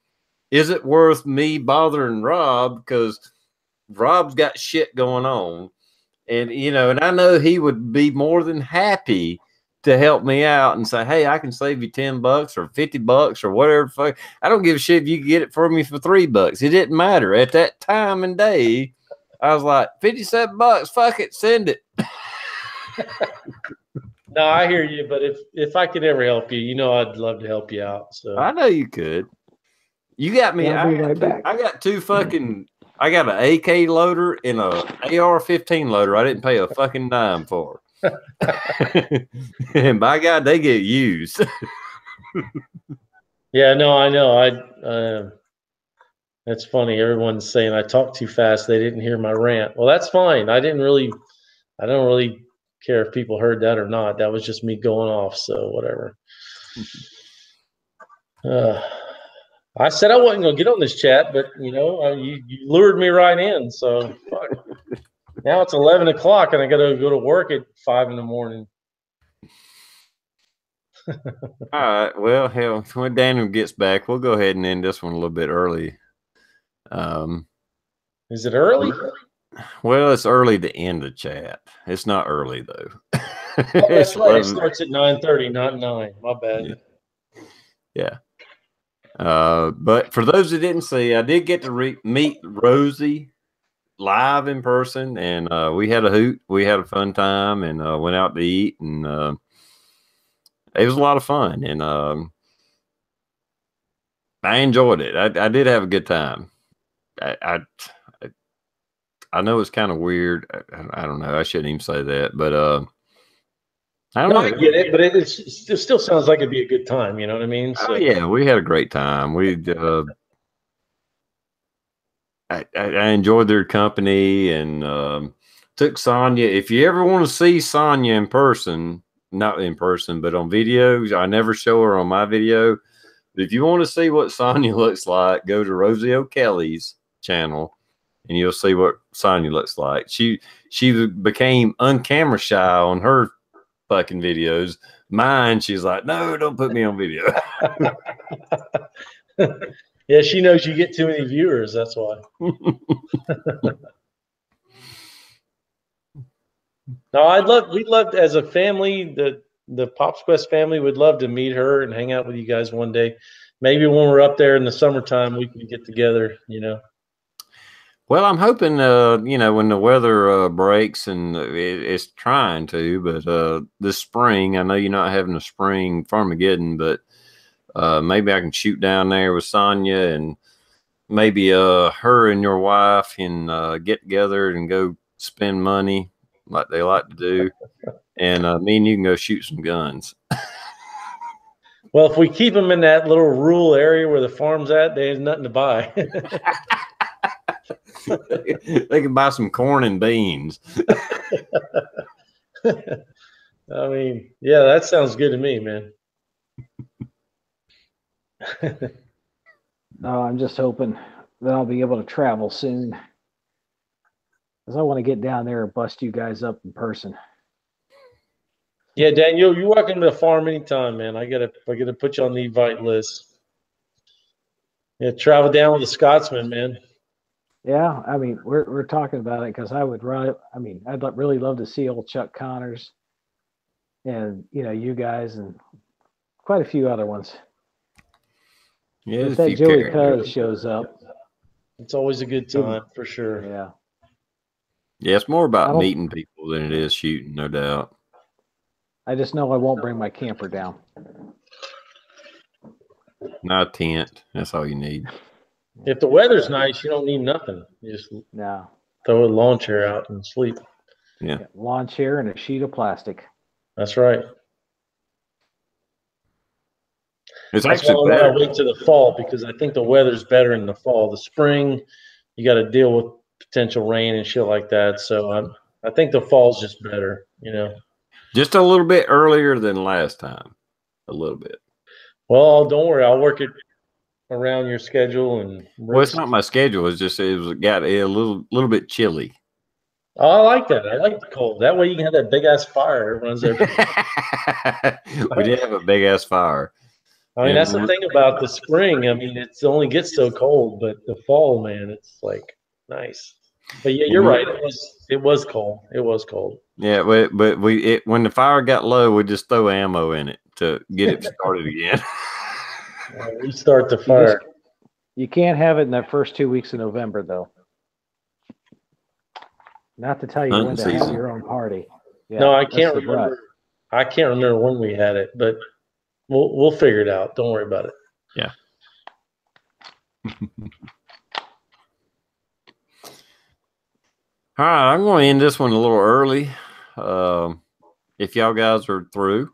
is it worth me bothering Rob? Because Rob's got shit going on. And, you know, and I know he would be more than happy to help me out and say, hey, I can save you $10 or $50 or whatever. Fuck. I don't give a shit if you can get it for me for $3. It didn't matter. At that time and day, I was like, $57, fuck it, send it. No, I hear you, but if I could ever help you, you know, I'd love to help you out. So I know you could. You got me. I'll be right back. I got two fucking. I got an AK loader and a AR-15 loader. I didn't pay a fucking dime for. And by God, they get used. yeah, no, I know. That's funny. Everyone's saying I talk too fast. They didn't hear my rant. Well, that's fine. I don't really care if people heard that or not. That was just me going off. So whatever. I said I wasn't going to get on this chat, but you know, you lured me right in. So fuck. Now it's 11 o'clock and I got to go to work at 5 in the morning. All right. Well, hell, when Daniel gets back, we'll go ahead and end this one a little bit early. Is it early? Well, it's early to end the chat. It's not early though. Oh, that's right. It starts at 9:30, not 9. My bad. Yeah. But for those that didn't see, I did get to meet Rosie live in person, and we had a hoot. We had a fun time, and went out to eat, and it was a lot of fun, and I enjoyed it. I did have a good time. I know it's kind of weird. I don't know. I shouldn't even say that, but I don't No, know. I get it, but it still sounds like it'd be a good time. You know what I mean? Oh So yeah, we had a great time. I enjoyed their company and took Sonya. If you ever want to see Sonya in person, not in person, but on videos, I never show her on my video. But if you want to see what Sonya looks like, go to Rosie O'Kelly's channel and you'll see what Sonya looks like. She became uncamera shy on her fucking videos. Mine, she's like, no, don't put me on video. yeah, she knows you get too many viewers. That's why. No, we'd love as a family, the Pops Quest family would love to meet her and hang out with you guys one day. Maybe when we're up there in the summertime, we can get together. You know. Well, I'm hoping, when the weather breaks and it's trying to, but this spring, I know you're not having a spring Farmageddon, but maybe I can shoot down there with Sonya and maybe her and your wife can get together and go spend money like they like to do. And me and you can go shoot some guns. Well, if we keep them in that little rural area where the farm's at, there's nothing to buy. They can buy some corn and beans. I mean, yeah, that sounds good to me, man. No, I'm just hoping that I'll be able to travel soon, because I want to get down there and bust you guys up in person. Yeah, Daniel, you're welcome to the farm anytime, man. I gotta put you on the invite list. Yeah, travel down with a Scotsman, man. Yeah, I mean, we're talking about it because I'd really love to see old Chuck Connors and you guys and quite a few other ones. Yeah, If that Joey Cuz shows up, it's always a good time for sure. Yeah. Yeah, it's more about meeting people than it is shooting, no doubt. I just know I won't bring my camper down. Not a tent. That's all you need. If the weather's nice, you don't need nothing. You just throw a lawn chair out and sleep. Yeah. Lawn chair and a sheet of plastic. That's right. It's That's actually why I better. want to wait to the fall, because I think the weather's better in the fall. The spring, you got to deal with potential rain and shit like that. So I think the fall's just better, Just a little bit earlier than last time. A little bit. Well, don't worry. I'll work it around your schedule. Well, it's not my schedule. It's just it got a little bit chilly. Oh, I like that. I like the cold. That way you can have that big ass fire. It runs there. We did have a big ass fire. I mean, that's the thing about the spring. I mean, it only gets so cold, but the fall, man, it's like nice. But yeah, you're right. It was cold. It was cold. Yeah, but when the fire got low, we just throw ammo in it to get it started again. Restart the fire. You can't have it in that first 2 weeks of November, though. Not to tell you when to have your own party. Yeah, no, I can't remember. I can't remember when we had it, but we'll figure it out. Don't worry about it. Yeah. All right, I'm going to end this one a little early. If y'all guys are through.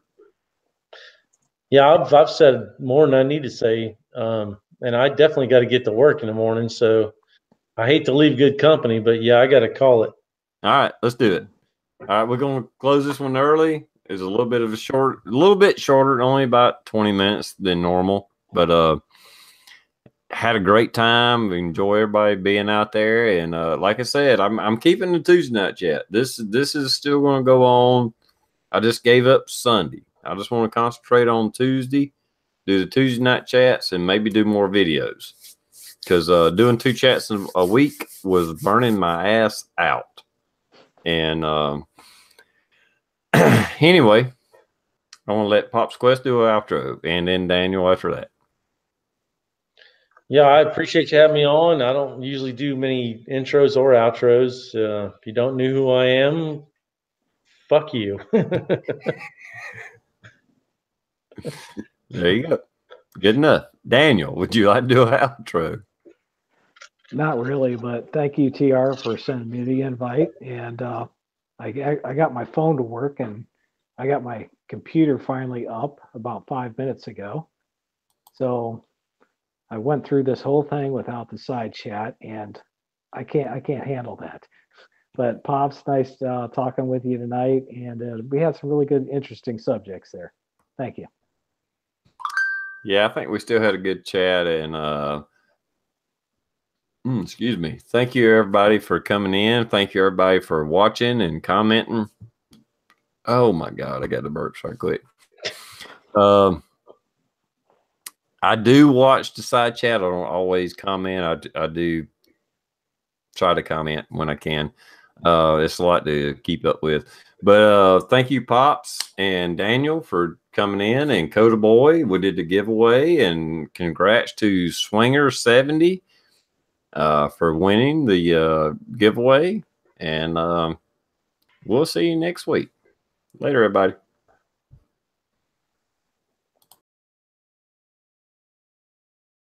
Yeah, I've said more than I need to say, and I definitely got to get to work in the morning. So I hate to leave good company, but yeah, I got to call it. All right, let's do it. All right, we're going to close this one early. It's a little bit shorter, only about 20 minutes than normal, but had a great time. Enjoy everybody being out there, and like I said, I'm keeping the Tuesday night chat. This is still going to go on. I just gave up Sunday. I just want to concentrate on Tuesday, do the Tuesday night chats, and maybe do more videos, because doing 2 chats a week was burning my ass out. And anyway, I want to let Pops Quest do an outro, and then Daniel after that. Yeah, I appreciate you having me on. I don't usually do many intros or outros. If you don't know who I am, fuck you. There you go. Good enough. Daniel, would you like to do an outro? Not really, but thank you, TR, for sending me the invite. And I got my phone to work, and I got my computer finally up about 5 minutes ago. So I went through this whole thing without the side chat, and I can't handle that. But Pops, nice talking with you tonight, and we had some really good, interesting subjects there. Thank you. Yeah, I think we still had a good chat, and excuse me. Thank you, everybody, for coming in. Thank you, everybody, for watching and commenting. Oh my God, I got to burp so quick. I do watch the side chat. I don't always comment. I do try to comment when I can. It's a lot to keep up with. But thank you, Pops and Daniel, for coming in, and Coda Boy. We did the giveaway, and congrats to Swinger70 for winning the giveaway. And we'll see you next week. Later, everybody.